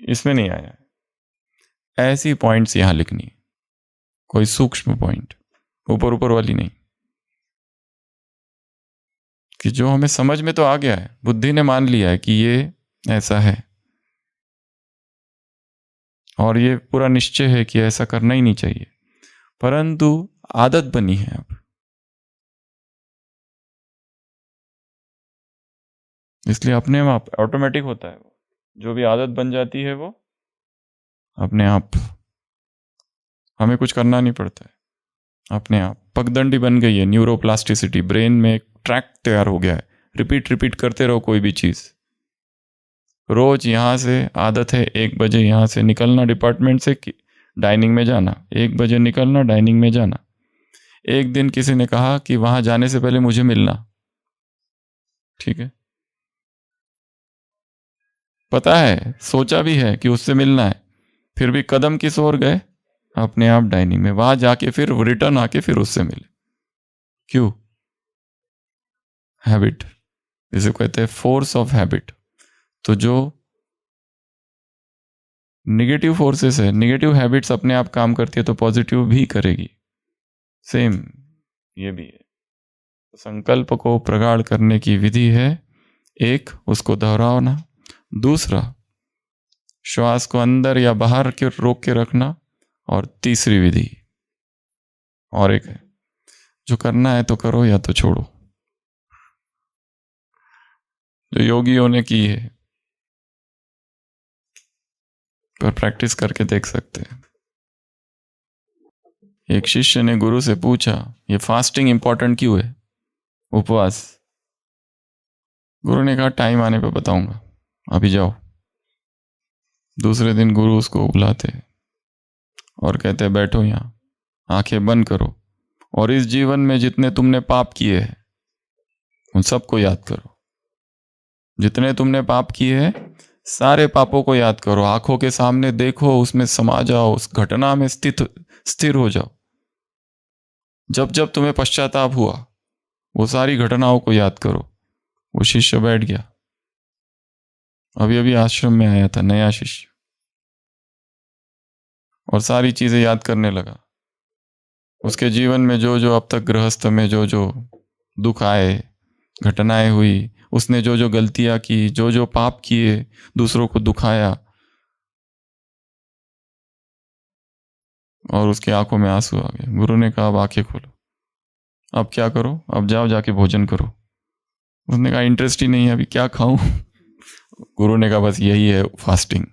इसमें नहीं आया है। ऐसी पॉइंट्स यहां लिखनी, कोई सूक्ष्म पॉइंट, ऊपर ऊपर वाली नहीं, कि जो हमें समझ में तो आ गया है, बुद्धि ने मान लिया है कि ये ऐसा है, और ये पूरा निश्चय है कि ऐसा करना ही नहीं चाहिए, परंतु आदत बनी है अब, इसलिए अपने आप ऑटोमेटिक होता है। वो जो भी आदत बन जाती है वो अपने आप, हमें कुछ करना नहीं पड़ता है, अपने आप पगडंडी बन गई है। न्यूरोप्लास्टिसिटी, ब्रेन में एक ट्रैक तैयार हो गया है, रिपीट रिपीट करते रहो कोई भी चीज। रोज यहां से आदत है 1 बजे यहां से निकलना, डिपार्टमेंट से डाइनिंग में जाना, 1 बजे निकलना, डाइनिंग में जाना। एक दिन किसी ने कहा कि वहां जाने से पहले मुझे मिलना, ठीक है, पता है, सोचा भी है कि उससे मिलना है, फिर भी कदम किस ओर गए? अपने आप डाइनिंग में, वहां जाके फिर रिटर्न आके फिर उससे मिले। क्यों? हैबिट, इसे कहते हैं फोर्स ऑफ हैबिट। तो जो निगेटिव फोर्सेस है, निगेटिव हैबिट्स अपने आप काम करती है, तो पॉजिटिव भी करेगी, सेम ये भी है। तो संकल्प को प्रगाढ़ करने की विधि है, एक, उसको दोहराना, दूसरा श्वास को अंदर या बाहर के रोक के रखना। और तीसरी विधि और एक है, जो करना है तो करो या तो छोड़ो, जो योगियों ने की है, पर प्रैक्टिस करके देख सकते हैं। एक शिष्य ने गुरु से पूछा, ये फास्टिंग इंपॉर्टेंट क्यों है, उपवास? गुरु ने कहा टाइम आने पे बताऊंगा, अभी जाओ। दूसरे दिन गुरु उसको बुलाते और कहते बैठो यहां, आंखें बंद करो और इस जीवन में जितने तुमने पाप किए हैं उन सबको याद करो। जितने तुमने पाप किए हैं सारे पापों को याद करो, आंखों के सामने देखो, उसमें समा जाओ, उस घटना में स्थिर हो जाओ। जब जब तुम्हें पश्चाताप हुआ वो सारी घटनाओं को याद करो। वो शिष्य बैठ गया, अभी अभी आश्रम में आया था, नया शिष्य, और सारी चीजें याद करने लगा। उसके जीवन में जो जो अब तक गृहस्थ में जो जो दुख आए, घटनाएं हुई, उसने जो जो गलतियां की, जो जो पाप किए, दूसरों को दुखाया, और उसकी आंखों में आंसू आ गए। गुरु ने कहा अब आंखें खोलो, अब क्या करो, अब जाओ जाके भोजन करो। उसने कहा इंटरेस्ट ही नहीं है, अभी क्या खाऊं? गुरु ने कहा बस यही है फास्टिंग,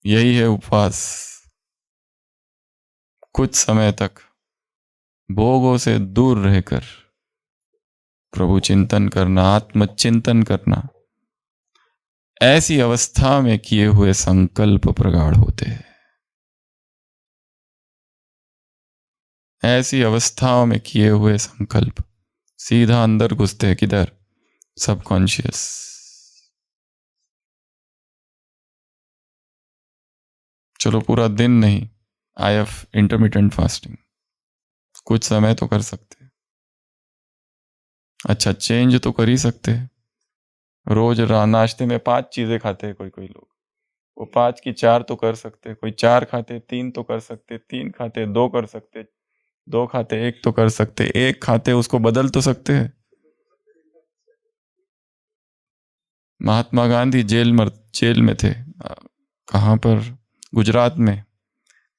यही है उपवास। कुछ समय तक भोगों से दूर रहकर प्रभु चिंतन करना, आत्मचिंतन करना, ऐसी अवस्था में किए हुए संकल्प प्रगाढ़ होते हैं। ऐसी अवस्थाओं में किए हुए संकल्प सीधा अंदर घुसते हैं, किधर? सबकॉन्शियस। चलो पूरा दिन नहीं, IF इंटरमिटेंट फास्टिंग कुछ समय तो कर सकते हैं। अच्छा चेंज तो कर ही सकते हैं। रोज नाश्ते में 5 चीजें खाते हैं कोई कोई लोग, वो 5 की 4 तो कर सकते हैं। कोई 4 खाते 3 तो कर सकते, 3 खाते 2 कर सकते, 2 खाते 1 तो कर सकते, 1 खाते उसको बदल तो सकते हैं। महात्मा गांधी जेल में थे, कहाँ पर, गुजरात में,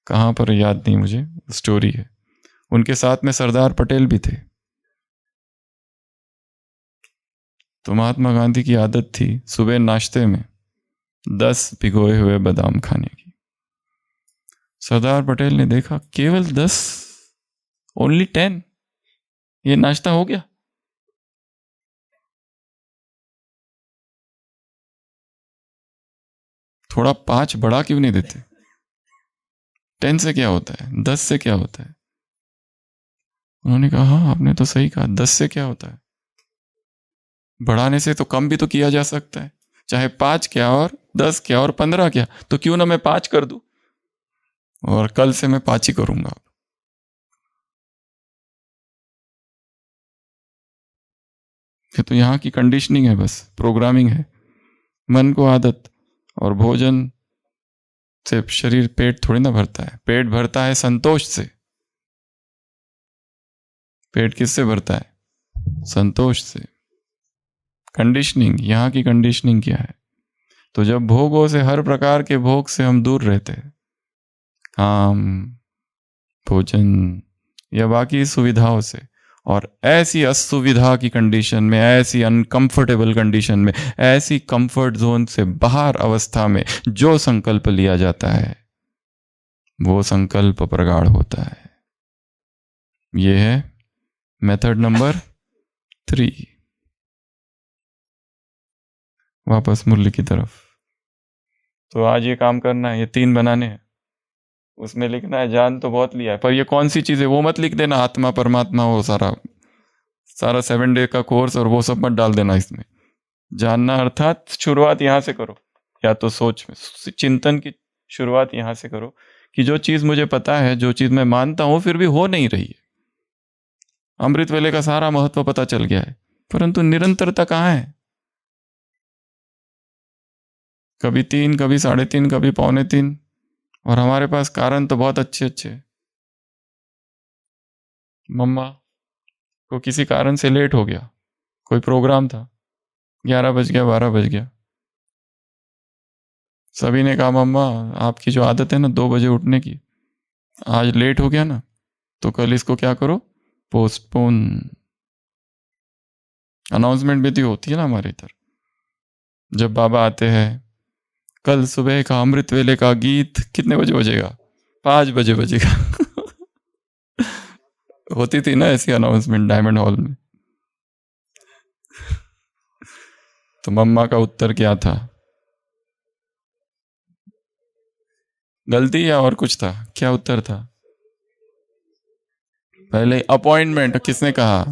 कहाँ पर याद नहीं मुझे, स्टोरी है। उनके साथ में सरदार पटेल भी थे। तो महात्मा गांधी की आदत थी सुबह नाश्ते में 10 भिगोए हुए बादाम खाने की। सरदार पटेल ने देखा केवल 10, ओनली 10, ये नाश्ता हो गया? थोड़ा 5 बढ़ा क्यों नहीं देते? 10 से क्या होता है, 10 से क्या होता है? उन्होंने कहा हाँ आपने तो सही कहा, 10 से क्या होता है, बढ़ाने से तो कम भी तो किया जा सकता है। चाहे 5 क्या और 10 क्या और 15 क्या, तो क्यों ना मैं 5 कर दूं, और कल से मैं 5 ही करूंगा। ये तो यहाँ की कंडीशनिंग है, बस प्रोग्रामिंग है। मन को आदत, और भोजन से शरीर, पेट थोड़ी ना भरता है। पेट भरता है संतोष से। पेट किससे भरता है? संतोष से। कंडीशनिंग, यहाँ की कंडीशनिंग क्या है? तो जब भोगों से, हर प्रकार के भोग से हम दूर रहते हैं, काम, भोजन या बाकी सुविधाओं से, और ऐसी असुविधा की कंडीशन में, ऐसी अनकंफर्टेबल कंडीशन में, ऐसी कंफर्ट जोन से बाहर अवस्था में जो संकल्प लिया जाता है वो संकल्प प्रगाढ़ होता है। ये है मेथड नंबर 3। वापस मुरली की तरफ। तो आज ये काम करना है, ये 3 बनाने हैं, उसमें लिखना है जान तो बहुत लिया है, पर ये कौन सी चीज है वो मत लिख देना, आत्मा परमात्मा वो सारा 7 डे का कोर्स और वो सब मत डाल देना इसमें। जानना अर्थात शुरुआत यहां से करो, या तो सोच में, चिंतन की शुरुआत यहां से करो कि जो चीज मुझे पता है, जो चीज मैं मानता हूं फिर भी हो नहीं रही है, अमृत वेले का सारा महत्व पता चल गया है, परंतु निरंतरता कहाँ है? कभी 3, कभी 3.5, कभी 2.25, और हमारे पास कारण तो बहुत अच्छे अच्छे। मम्मा को किसी कारण से लेट हो गया, कोई प्रोग्राम था, 11 बज गया, 12 बज गया, सभी ने कहा मम्मा आपकी जो आदत है ना 2 बजे उठने की, आज लेट हो गया ना, तो कल इसको क्या करो, पोस्टपोन। अनाउंसमेंट भी तो होती है ना हमारे इधर, जब बाबा आते हैं, कल सुबह का अमृत वेले का गीत कितने बजे बजेगा, 5 बजे बजेगा। होती थी ना ऐसी अनाउंसमेंट डायमंड हॉल में। तो मम्मा का उत्तर क्या था, गलती या और कुछ था, क्या उत्तर था? पहले अपॉइंटमेंट किसने कहा?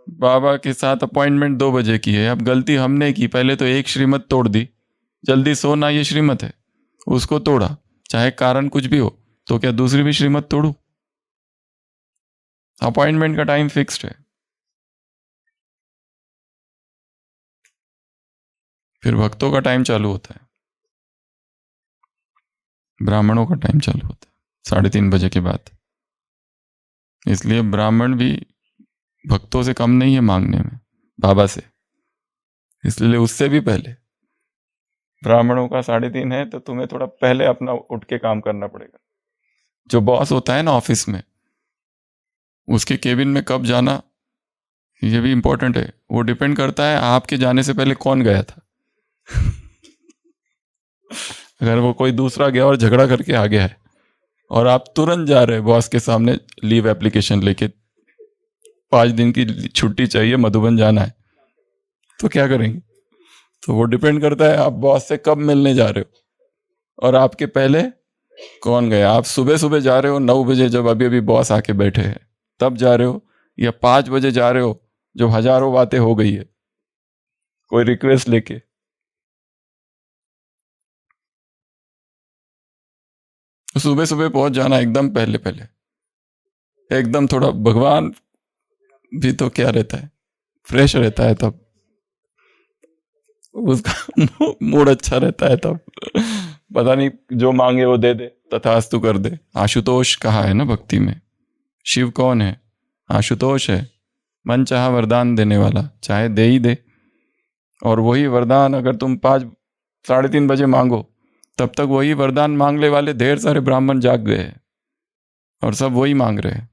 बाबा के साथ अपॉइंटमेंट 2 बजे की है। अब गलती हमने की, पहले तो एक श्रीमत तोड़ दी, जल्दी सोना ये श्रीमत है, उसको तोड़ा, चाहे कारण कुछ भी हो, तो क्या दूसरी भी श्रीमत तोड़ू? अपॉइंटमेंट का टाइम फिक्स्ड है। फिर भक्तों का टाइम चालू होता है, ब्राह्मणों का टाइम चालू होता है 3:30 बजे के बाद। इसलिए ब्राह्मण भी भक्तों से कम नहीं है मांगने में, बाबा से, इसलिए उससे भी पहले। ब्राह्मणों का 3:30 है, तो तुम्हें थोड़ा पहले अपना उठ के काम करना पड़ेगा। जो बॉस होता है ना ऑफिस में, उसके केबिन में कब जाना ये भी इंपॉर्टेंट है। वो डिपेंड करता है आपके जाने से पहले कौन गया था। अगर वो कोई दूसरा गया और झगड़ा करके आ गया है और आप तुरंत जा रहे हैं बॉस के सामने लीव एप्लीकेशन लेके, 5 दिन की छुट्टी चाहिए, मधुबन जाना है, तो क्या करेंगे? तो वो डिपेंड करता है आप बॉस से कब मिलने जा रहे हो और आपके पहले कौन गया। आप सुबह सुबह जा रहे हो 9 बजे, जब अभी अभी बॉस आके बैठे हैं तब जा रहे हो, या 5 बजे जा रहे हो जब हजारों बातें हो गई है कोई रिक्वेस्ट लेके? सुबह सुबह पहुंच जाना, एकदम पहले पहले, एकदम थोड़ा भगवान भी तो क्या रहता है, फ्रेश रहता है तब, उसका मूड अच्छा रहता है तब। पता नहीं जो मांगे वो दे दे, तथास्तु कर दे। आशुतोष कहा है ना भक्ति में। शिव कौन है? आशुतोष है, मन चाहा वरदान देने वाला, चाहे दे ही दे। और वही वरदान अगर तुम 3:30 बजे मांगो, तब तक वही वरदान मांगने वाले ढेर सारे ब्राह्मण जाग गए हैं और सब वही मांग रहे हैं।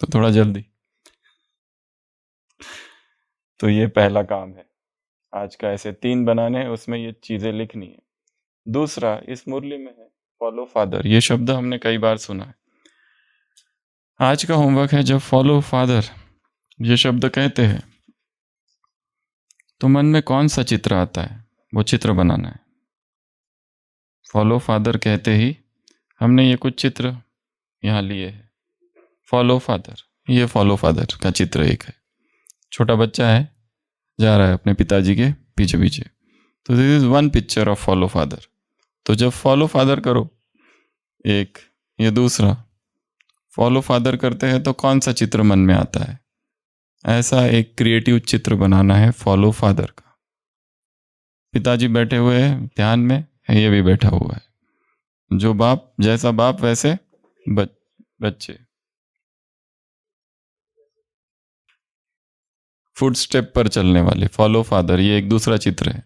तो थोड़ा जल्दी। तो ये पहला काम है आज का, ऐसे 3 बनाने हैं, उसमें ये चीजें लिखनी है। दूसरा इस मुरली में है फॉलो फादर, ये शब्द हमने कई बार सुना है। आज का होमवर्क है, जब फॉलो फादर ये शब्द कहते हैं तो मन में कौन सा चित्र आता है, वो चित्र बनाना है। फॉलो फादर कहते ही हमने ये कुछ चित्र यहाँ लिए हैं। फॉलो फादर, ये फॉलो फादर का चित्र एक है, छोटा बच्चा है जा रहा है अपने पिताजी के पीछे पीछे, तो this is one picture of follow father. तो जब फॉलो फादर करो एक, ये दूसरा फॉलो फादर करते हैं तो कौन सा चित्र मन में आता है, ऐसा एक क्रिएटिव चित्र बनाना है फॉलो फादर का। पिताजी बैठे हुए हैं ध्यान में, ये भी बैठा हुआ है, जो बाप जैसा बाप वैसे बच्चे, फुट स्टेप पर चलने वाले, फॉलो फादर, ये एक दूसरा चित्र है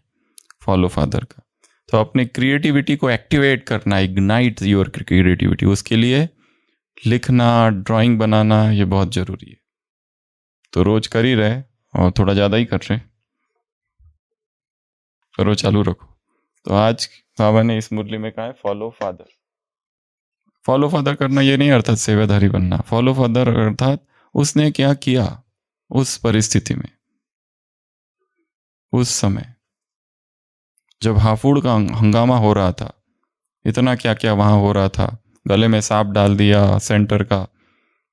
फॉलो फादर का। तो अपनी क्रिएटिविटी को एक्टिवेट करना, इग्नाइट योर क्रिएटिविटी, उसके लिए लिखना, ड्राइंग बनाना, ये बहुत जरूरी है। तो रोज कर ही रहे और थोड़ा ज़्यादा ही कर रहे, करो, चालू रखो। तो आज बाबा ने इस मुरली में कहा है फॉलो फादर। फॉलो फादर करना ये नहीं अर्थात सेवाधारी बनना, फॉलो फादर अर्थात उसने क्या किया उस परिस्थिति में, उस समय जब हाफूड़ का हंगामा हो रहा था, इतना क्या क्या वहां हो रहा था, गले में सांप डाल दिया, सेंटर का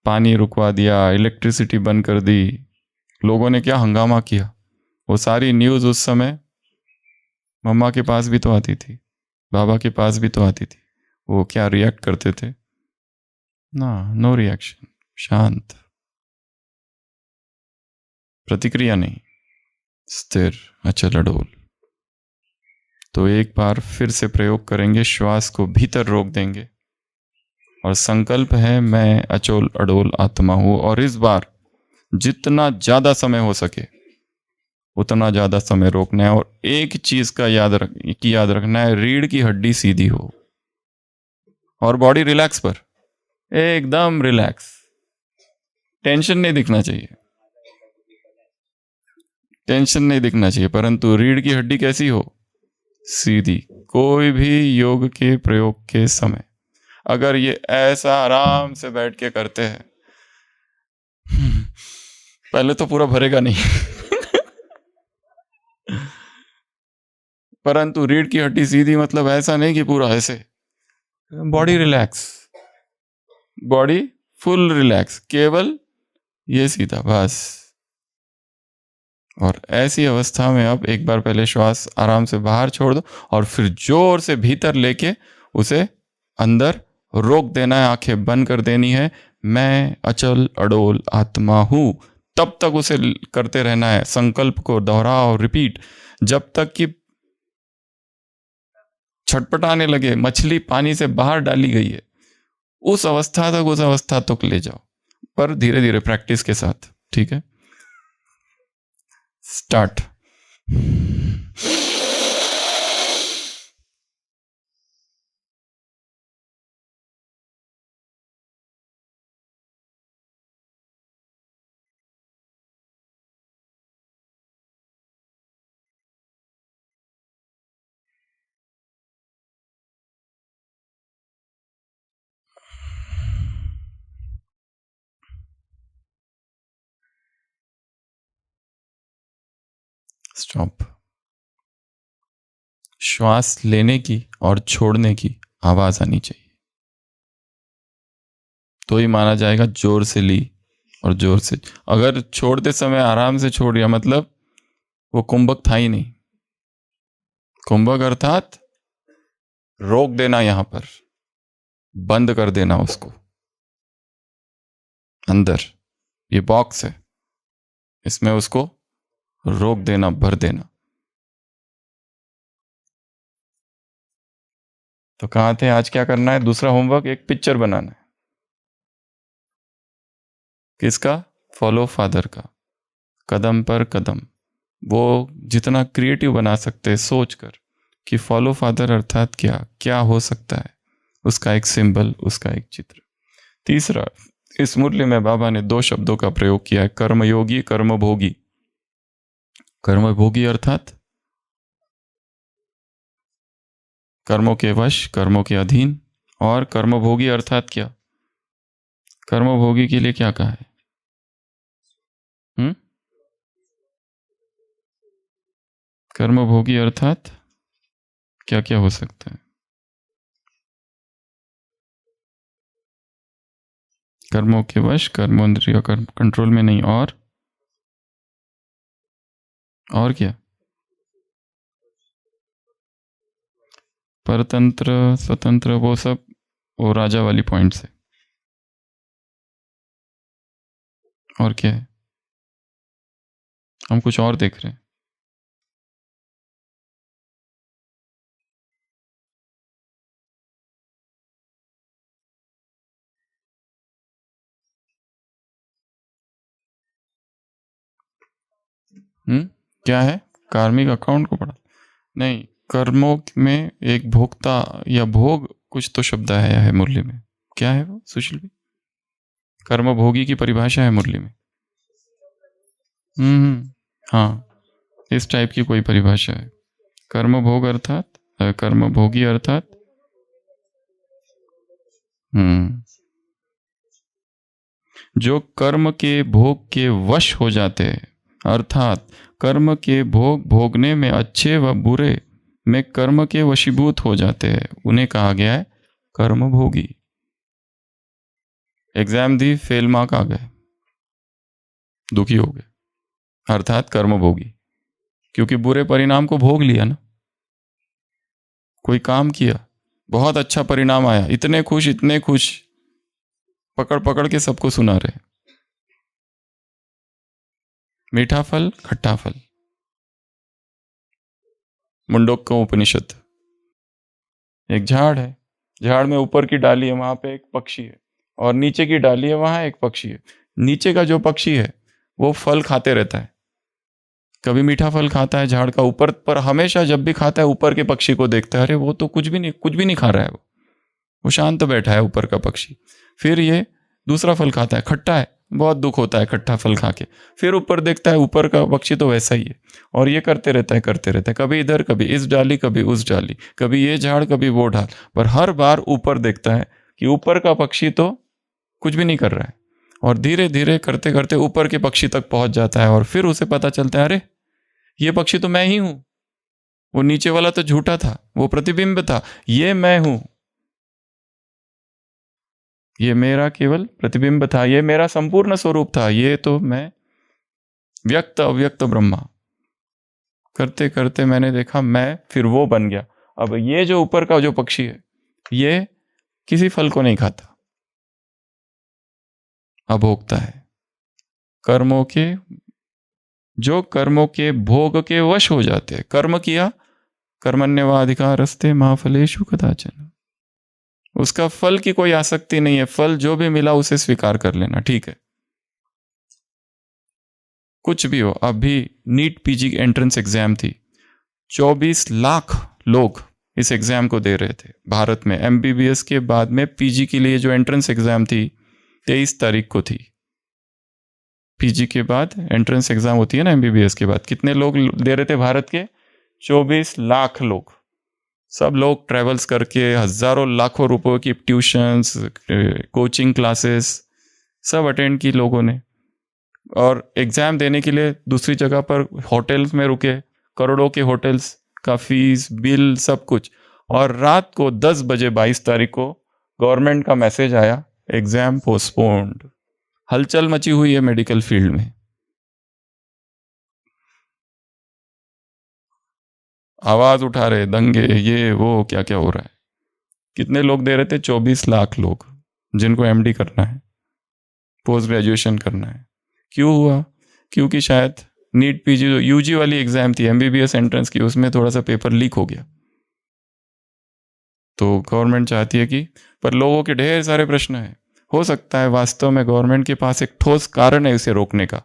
पानी रुकवा दिया, इलेक्ट्रिसिटी बंद कर दी, लोगों ने क्या हंगामा किया। वो सारी न्यूज़ उस समय मम्मा के पास भी तो आती थी, बाबा के पास भी तो आती थी। वो क्या रिएक्ट करते थे? ना, नो रिएक्शन, शांत, प्रतिक्रिया नहीं, स्थिर, अचल अडोल। तो एक बार फिर से प्रयोग करेंगे, श्वास को भीतर रोक देंगे और संकल्प है मैं अचल अडोल आत्मा हूं। और इस बार जितना ज्यादा समय हो सके उतना ज्यादा समय रोकना है। और एक चीज का याद रखना है, रीढ़ की हड्डी सीधी हो और बॉडी रिलैक्स पर, एकदम रिलैक्स, टेंशन नहीं दिखना चाहिए, टेंशन नहीं दिखना चाहिए, परंतु रीढ़ की हड्डी कैसी हो, सीधी। कोई भी योग के प्रयोग के समय अगर ये ऐसा आराम से बैठ के करते हैं, पहले तो पूरा भरेगा नहीं परंतु रीढ़ की हड्डी सीधी मतलब ऐसा नहीं कि पूरा ऐसे, body relax, body full relax, केवल ये सीधा बस। और ऐसी अवस्था में अब एक बार पहले श्वास आराम से बाहर छोड़ दो और फिर जोर से भीतर लेके उसे अंदर रोक देना है, आंखें बंद कर देनी है। मैं अचल अडोल आत्मा हूं, तब तक उसे करते रहना है। संकल्प को दोहराओ, रिपीट, जब तक कि छटपटाने लगे, मछली पानी से बाहर डाली गई है, उस अवस्था तक ले जाओ, पर धीरे धीरे प्रैक्टिस के साथ। ठीक है, स्टार्ट। स्टॉप। श्वास लेने की और छोड़ने की आवाज आनी चाहिए, तो ही माना जाएगा जोर से ली और जोर से। अगर छोड़ते समय आराम से छोड़ दिया मतलब वो कुंभक था ही नहीं। कुंभक अर्थात रोक देना, यहां पर बंद कर देना उसको। अंदर ये बॉक्स है, इसमें उसको रोक देना, भर देना। तो कहां थे, आज क्या करना है? दूसरा होमवर्क, एक पिक्चर बनाना है। किसका? फॉलो फादर का, कदम पर कदम। वो जितना क्रिएटिव बना सकते हैं सोच कर कि फॉलो फादर अर्थात क्या क्या हो सकता है, उसका एक सिंबल, उसका एक चित्र। तीसरा, इस मुरली में बाबा ने 2 शब्दों का प्रयोग किया है, कर्मयोगी, कर्मभोगी। कर्मभोगी अर्थात कर्मों के वश, कर्मों के अधीन। और कर्मभोगी अर्थात क्या? कर्मभोगी के लिए क्या कहा है? कर्मभोगी अर्थात क्या क्या हो सकता है? कर्मों के वश, कर्मेंद्रिय कंट्रोल में नहीं, और क्या? परतंत्र, स्वतंत्र, वो सब वो राजा वाली पॉइंट से। और क्या है? हम कुछ और देख रहे हैं। क्या है? कार्मिक अकाउंट को पढ़ा नहीं, कर्मों में एक भोक्ता या भोग कुछ तो शब्द आया है मुरली में। क्या है वो सुशील भी? कर्मभोगी की परिभाषा है मुरली में। हाँ, इस टाइप की कोई परिभाषा है। कर्मभोग अर्थात कर्मभोगी अर्थात जो कर्म के भोग के वश हो जाते हैं, अर्थात कर्म के भोग भोगने में अच्छे व बुरे में कर्म के वशीभूत हो जाते हैं, उन्हें कहा गया है कर्मभोगी। एग्जाम दी, फेल मार्क आ गए, दुखी हो गए, अर्थात कर्मभोगी, क्योंकि बुरे परिणाम को भोग लिया ना। कोई काम किया, बहुत अच्छा परिणाम आया, इतने खुश, पकड़ पकड़ के सबको सुना रहे। मीठा फल, खट्टा फल, मुंडोक का उपनिषद। एक झाड़ है, झाड़ में ऊपर की डाली है, वहां पे एक पक्षी है, और नीचे की डाली है, वहां एक पक्षी है। नीचे का जो पक्षी है वो फल खाते रहता है, कभी मीठा फल खाता है झाड़ का ऊपर, पर हमेशा जब भी खाता है ऊपर के पक्षी को देखता है, अरे वो तो कुछ भी नहीं खा रहा है, वो शांत बैठा है ऊपर का पक्षी। फिर ये दूसरा फल खाता है, खट्टा है, बहुत दुख होता है खट्टा फल खा के, फिर ऊपर देखता है ऊपर का पक्षी तो वैसा ही है, और ये करते रहता है, कभी इधर कभी इस डाली कभी उस डाली, कभी ये झाड़ कभी वो ढाल, पर हर बार ऊपर देखता है कि ऊपर का पक्षी तो कुछ भी नहीं कर रहा है, और धीरे धीरे करते करते ऊपर के पक्षी तक पहुंच जाता है, और फिर उसे पता चलता है अरे ये पक्षी तो मैं ही हूं, वो नीचे वाला तो झूठा था, वो प्रतिबिंब था, ये मैं हूं, ये मेरा केवल प्रतिबिंब था, ये मेरा संपूर्ण स्वरूप था, ये तो मैं व्यक्त अव्यक्त ब्रह्मा। करते करते मैंने देखा मैं फिर वो बन गया। अब ये जो ऊपर का जो पक्षी है ये किसी फल को नहीं खाता, अभोक्ता है, कर्मों के, जो कर्मों के भोग के वश हो जाते हैं। कर्म किया, कर्मण्यवाधिकारस्ते मा फलेषु कदाचन, उसका फल की कोई आसक्ति नहीं है, फल जो भी मिला उसे स्वीकार कर लेना, ठीक है। कुछ भी हो, अभी नीट पीजी एंट्रेंस एग्जाम थी, 24 लाख लोग इस एग्जाम को दे रहे थे भारत में। एमबीबीएस के बाद में पीजी के लिए जो एंट्रेंस एग्जाम थी 23 तारीख को थी। पीजी के बाद एंट्रेंस एग्जाम होती है ना एमबीबीएस के बाद, कितने लोग दे रहे थे भारत के? 24 लाख लोग। सब लोग ट्रेवल्स करके हजारों लाखों रुपयों की ट्यूशन्स, कोचिंग क्लासेस सब अटेंड की लोगों ने, और एग्जाम देने के लिए दूसरी जगह पर होटल्स में रुके, करोड़ों के होटल्स का फीस बिल सब कुछ, और रात को 10 बजे 22 तारीख को गवर्नमेंट का मैसेज आया एग्जाम पोस्टपोन्ड। हलचल मची हुई है मेडिकल फील्ड में, आवाज उठा रहे, दंगे, ये वो क्या क्या हो रहा है। कितने लोग दे रहे थे? 24 लाख लोग, जिनको एमडी करना है, पोस्ट ग्रेजुएशन करना है। क्यों हुआ? क्योंकि शायद नीट पीजी जो यूजी वाली एग्जाम थी एमबीबीएस एंट्रेंस की, उसमें थोड़ा सा पेपर लीक हो गया, तो गवर्नमेंट चाहती है कि, पर लोगों के ढेर सारे प्रश्न हैं। हो सकता है वास्तव में गवर्नमेंट के पास एक ठोस कारण है इसे रोकने का,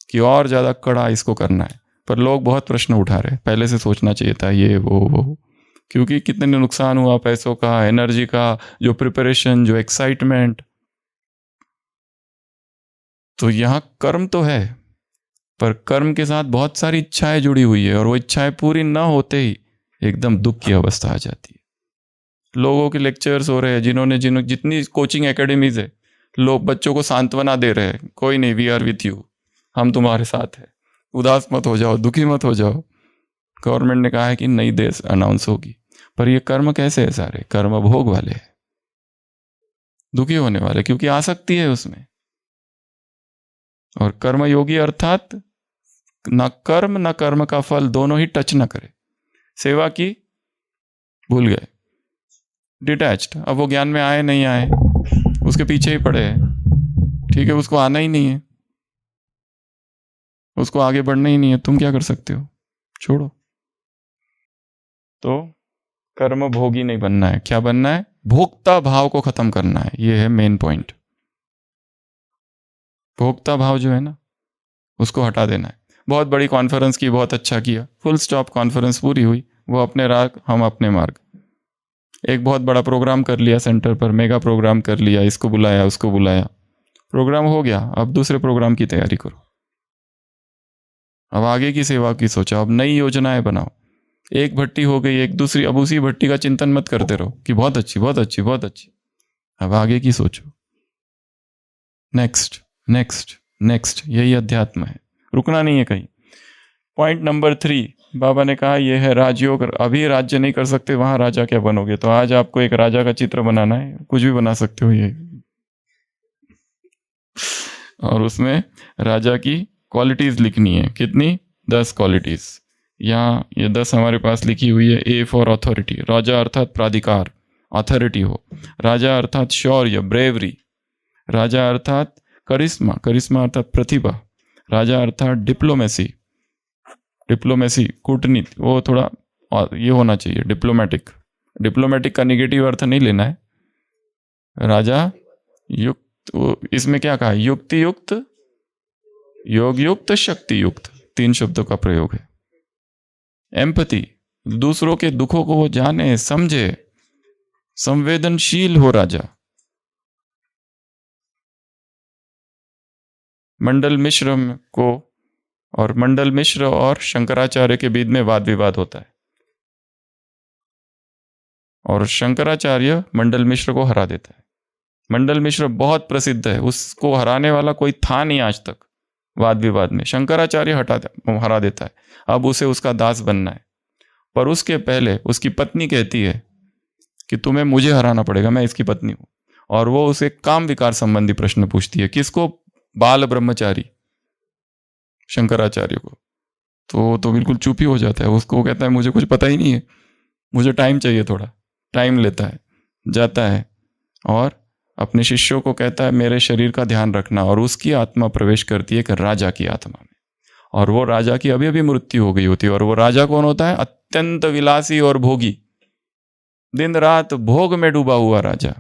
कि और ज़्यादा कड़ा इसको करना है, पर लोग बहुत प्रश्न उठा रहे हैं। पहले से सोचना चाहिए था ये वो, क्योंकि कितने नुकसान हुआ पैसों का, एनर्जी का, जो प्रिपरेशन, जो एक्साइटमेंट। तो यहाँ कर्म तो है, पर कर्म के साथ बहुत सारी इच्छाएं जुड़ी हुई है, और वो इच्छाएं पूरी ना होते ही एकदम दुख की अवस्था आ जाती है। लोगों के लेक्चर्स हो रहे हैं, जिन्होंने जितनी कोचिंग एकेडमीज है, लोग बच्चों को सांत्वना दे रहे हैं, कोई नहीं, वी आर विथ यू, हम तुम्हारे साथ हैं, उदास मत हो जाओ, दुखी मत हो जाओ। गवर्नमेंट ने कहा है कि नई देश अनाउंस होगी, पर ये कर्म कैसे है? सारे कर्म भोग वाले हैं, दुखी होने वाले, क्योंकि आसक्ति है उसमें। और कर्म योगी अर्थात न कर्म न कर्म का फल दोनों ही टच न करे, सेवा की भूल गए, डिटैच्ड। अब वो ज्ञान में आए नहीं आए उसके पीछे ही पड़े हैं, ठीक है, उसको आना ही नहीं है, उसको आगे बढ़ना ही नहीं है, तुम क्या कर सकते हो? छोड़ो। तो कर्म भोगी नहीं बनना है, क्या बनना है? भोक्ता भाव को खत्म करना है, ये है मेन पॉइंट। भोक्ता भाव जो है ना, उसको हटा देना है। बहुत बड़ी कॉन्फ्रेंस की, बहुत अच्छा किया, फुल स्टॉप, कॉन्फ्रेंस पूरी हुई, वो अपने राग हम अपने मार्ग। एक बहुत बड़ा प्रोग्राम कर लिया सेंटर पर, मेगा प्रोग्राम कर लिया, इसको बुलाया उसको बुलाया, प्रोग्राम हो गया, अब दूसरे प्रोग्राम की तैयारी करो, अब आगे की सेवा की सोचो, अब नई योजनाएं बनाओ। एक भट्टी हो गई, एक दूसरी, अब उसी भट्टी का चिंतन मत करते रहो कि बहुत अच्छी बहुत अच्छी बहुत अच्छी, अब आगे की सोचो, नेक्स्ट नेक्स्ट नेक्स्ट, यही अध्यात्म है, रुकना नहीं है कहीं। पॉइंट नंबर 3, बाबा ने कहा यह है राजयोग। अभी राज्य नहीं कर सकते, वहां राजा क्या बनोगे? तो आज आपको एक राजा का चित्र बनाना है, कुछ भी बना सकते हो ये, और उसमें राजा की क्वालिटीज लिखनी है। कितनी? 10 क्वालिटीज। यहाँ ये 10 हमारे पास लिखी हुई है। ए फॉर अथॉरिटी, राजा अर्थात प्राधिकार, अथॉरिटी हो। राजा अर्थात शौर्य, ब्रेवरी। राजा अर्थात करिश्मा, करिश्मा अर्थात प्रतिभा। राजा अर्थात डिप्लोमेसी, डिप्लोमेसी कूटनीति, वो थोड़ा ये होना चाहिए, डिप्लोमेटिक, डिप्लोमेटिक का निगेटिव अर्थ नहीं लेना है। राजा युक्त, इसमें क्या कहा? युक्ति युक्त, योग युक्त, शक्ति युक्त, 3 शब्दों का प्रयोग है। एम्पैथी, दूसरों के दुखों को वो जाने समझे, संवेदनशील हो राजा। मंडल मिश्र को, और मंडल मिश्र और शंकराचार्य के बीच में वाद विवाद होता है और शंकराचार्य मंडल मिश्र को हरा देता है। मंडल मिश्र बहुत प्रसिद्ध है, उसको हराने वाला कोई था नहीं आज तक वाद विवाद में। शंकराचार्य हरा देता है, अब उसे उसका दास बनना है। पर उसके पहले उसकी पत्नी कहती है कि तुम्हें मुझे हराना पड़ेगा, मैं इसकी पत्नी हूं। और वो उसे काम विकार संबंधी प्रश्न पूछती है। किसको? बाल ब्रह्मचारी शंकराचार्य को। तो बिल्कुल चुप ही हो जाता है। उसको कहता है मुझे कुछ पता ही नहीं है, मुझे टाइम चाहिए। थोड़ा टाइम लेता है, जाता है और अपने शिष्यों को कहता है मेरे शरीर का ध्यान रखना। और उसकी आत्मा प्रवेश करती है एक राजा की आत्मा में, और वो राजा की अभी अभी मृत्यु हो गई होती है। और वो राजा कौन होता है? अत्यंत विलासी और भोगी, दिन रात भोग में डूबा हुआ राजा।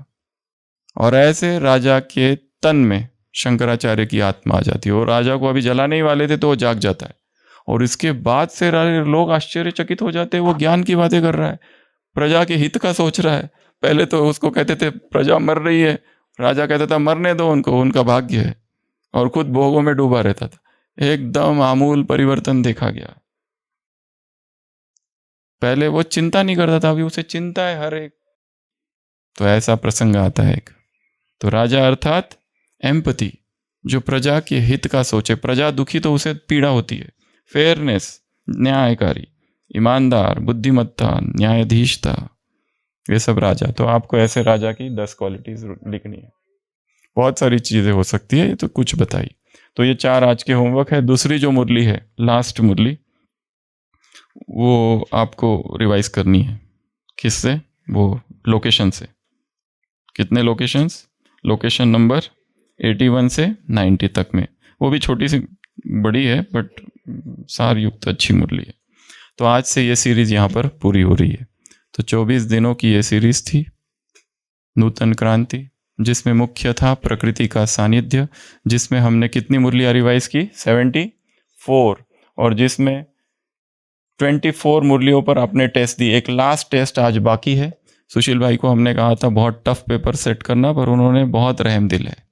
और ऐसे राजा के तन में शंकराचार्य की आत्मा आ जाती है। वो राजा को अभी जलाने ही वाले थे तो वो जाग जाता है। और इसके बाद से लोग आश्चर्यचकित हो जाते हैं, वो ज्ञान की बातें कर रहा है, प्रजा के हित का सोच रहा है। पहले तो उसको कहते थे प्रजा मर रही है, राजा कहता था मरने दो उनको, उनका भाग्य है, और खुद भोगों में डूबा रहता था। एकदम आमूल परिवर्तन देखा गया। पहले वो चिंता नहीं करता था, अभी उसे चिंता है हर एक। तो ऐसा प्रसंग आता है एक। तो राजा अर्थात एम्पैथी, जो प्रजा के हित का सोचे। प्रजा दुखी तो उसे पीड़ा होती है। फेयरनेस, न्यायकारी, ईमानदार, बुद्धिमत्ता, न्यायाधीशता, ये सब राजा। तो आपको ऐसे राजा की 10 क्वालिटीज लिखनी है। बहुत सारी चीजें हो सकती है, ये तो कुछ बताई। तो ये 4 आज के होमवर्क है। दूसरी जो मुरली है, लास्ट मुरली, वो आपको रिवाइज करनी है। किससे? वो लोकेशन से। कितने लोकेशंस? लोकेशन नंबर 81 से 90 तक में। वो भी छोटी सी बड़ी है बट सार युक्त अच्छी मुरली है। तो आज से ये सीरीज यहाँ पर पूरी हो रही है। तो 24 दिनों की ये सीरीज थी, नूतन क्रांति, जिसमें मुख्य था प्रकृति का सानिध्य, जिसमें हमने कितनी मुरलियाँ रिवाइज की? 74। और जिसमें 24 मुरलियों पर आपने टेस्ट दी। एक लास्ट टेस्ट आज बाकी है। सुशील भाई को हमने कहा था बहुत टफ पेपर सेट करना, पर उन्होंने बहुत रहम दिल है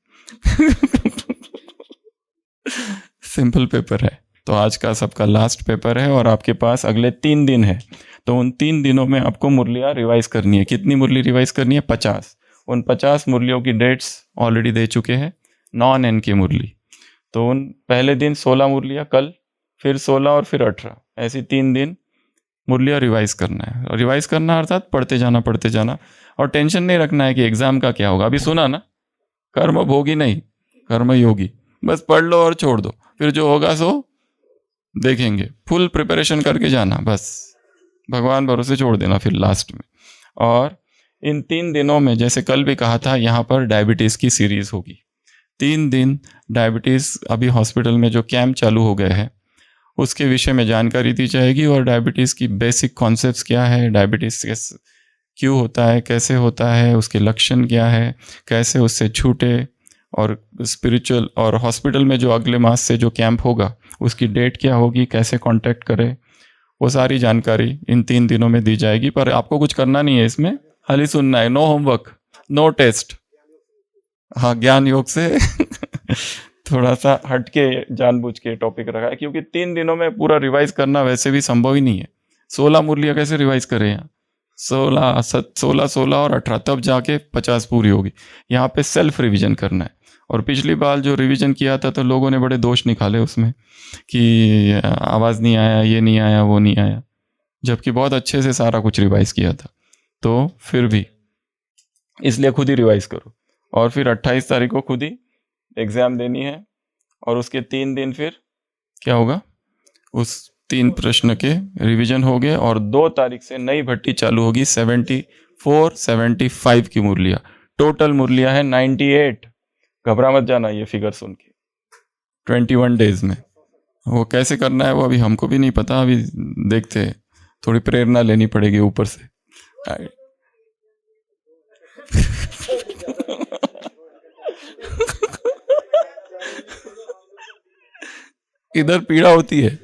सिंपल पेपर है। तो आज का सबका लास्ट पेपर है और आपके पास अगले 3 दिन है। तो उन 3 दिनों में आपको मुरलियाँ रिवाइज करनी है। कितनी मुरली रिवाइज करनी है? 50। उन 50 मुरलियों की डेट्स ऑलरेडी दे चुके हैं, नॉन एन की मुरली। तो उन पहले दिन 16 मुरलियाँ, कल फिर 16 और फिर 18, ऐसी 3 दिन मुरलियाँ रिवाइज करना है। और रिवाइज करना अर्थात पढ़ते जाना। और टेंशन नहीं रखना है कि एग्जाम का क्या होगा। अभी सुना ना, कर्म भोगी नहीं कर्म योगी, बस पढ़ लो और छोड़ दो, फिर जो होगा सो देखेंगे। फुल प्रिपरेशन करके जाना, बस भगवान भरोसे छोड़ देना फिर लास्ट में। और इन 3 दिनों में, जैसे कल भी कहा था, यहाँ पर डायबिटीज़ की सीरीज होगी। 3 दिन डायबिटीज़, अभी हॉस्पिटल में जो कैंप चालू हो गए हैं उसके विषय में जानकारी दी जाएगी। और डायबिटीज़ की बेसिक कॉन्सेप्ट्स क्या है, डायबिटीज़ क्यों होता है, कैसे होता है, उसके लक्षण क्या है, कैसे उससे छूटे, और स्पिरिचुअल, और हॉस्पिटल में जो अगले मास से जो कैंप होगा उसकी डेट क्या होगी, कैसे कांटेक्ट करें, वो सारी जानकारी इन 3 दिनों में दी जाएगी। पर आपको कुछ करना नहीं है इसमें, खाली सुनना है। No homework, no test. हाँ, ज्ञान योग से थोड़ा सा हट के जानबूझ के टॉपिक रखा है, क्योंकि 3 दिनों में पूरा रिवाइज करना वैसे भी संभव ही नहीं है। 16 मुरलियाँ कैसे रिवाइज करें यहाँ? 16 और 18, तब जाके 50 पूरी होगी। यहाँ पे सेल्फ रिवीजन करना है। और पिछली बार जो रिवीजन किया था तो लोगों ने बड़े दोष निकाले उसमें कि आवाज़ नहीं आया, ये नहीं आया, वो नहीं आया, जबकि बहुत अच्छे से सारा कुछ रिवाइज किया था। तो फिर भी इसलिए खुद ही रिवाइज करो। और फिर 28 तारीख को खुद ही एग्ज़ाम देनी है। और उसके 3 दिन फिर क्या होगा, उस 3 प्रश्न के रिवीजन हो गए। और 2 तारीख से नई भट्टी चालू होगी, 74, 75 की मुरलियाँ। टोटल मुरलियाँ है 98। घबरा मत जाना ये फिगर सुन के। 21 डेज में वो कैसे करना है वो अभी हमको भी नहीं पता, अभी देखते हैं, थोड़ी प्रेरणा लेनी पड़ेगी ऊपर से। इधर पीड़ा होती है।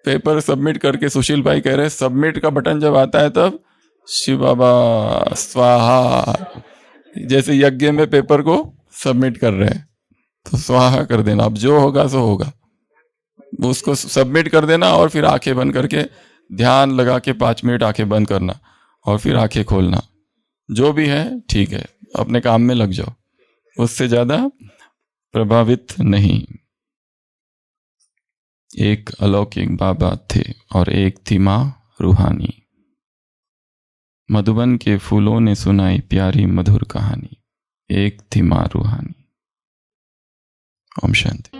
पेपर सबमिट करके सुशील भाई कह रहे सबमिट का बटन जब आता है तब शिव बाबा स्वाहा, जैसे यज्ञ में पेपर को सबमिट कर रहे हैं, तो स्वाहा कर देना, अब जो होगा सो होगा, उसको सबमिट कर देना और फिर आंखें बंद करके ध्यान लगा के 5 मिनट आंखें बंद करना और फिर आंखें खोलना, जो भी है ठीक है, अपने काम में लग जाओ, उससे ज्यादा प्रभावित नहीं। एक अलौकिक बाबा थे और एक थी माँ रूहानी। मधुबन के फूलों ने सुनाई प्यारी मधुर कहानी, एक थी माँ रूहानी। ओम शांति।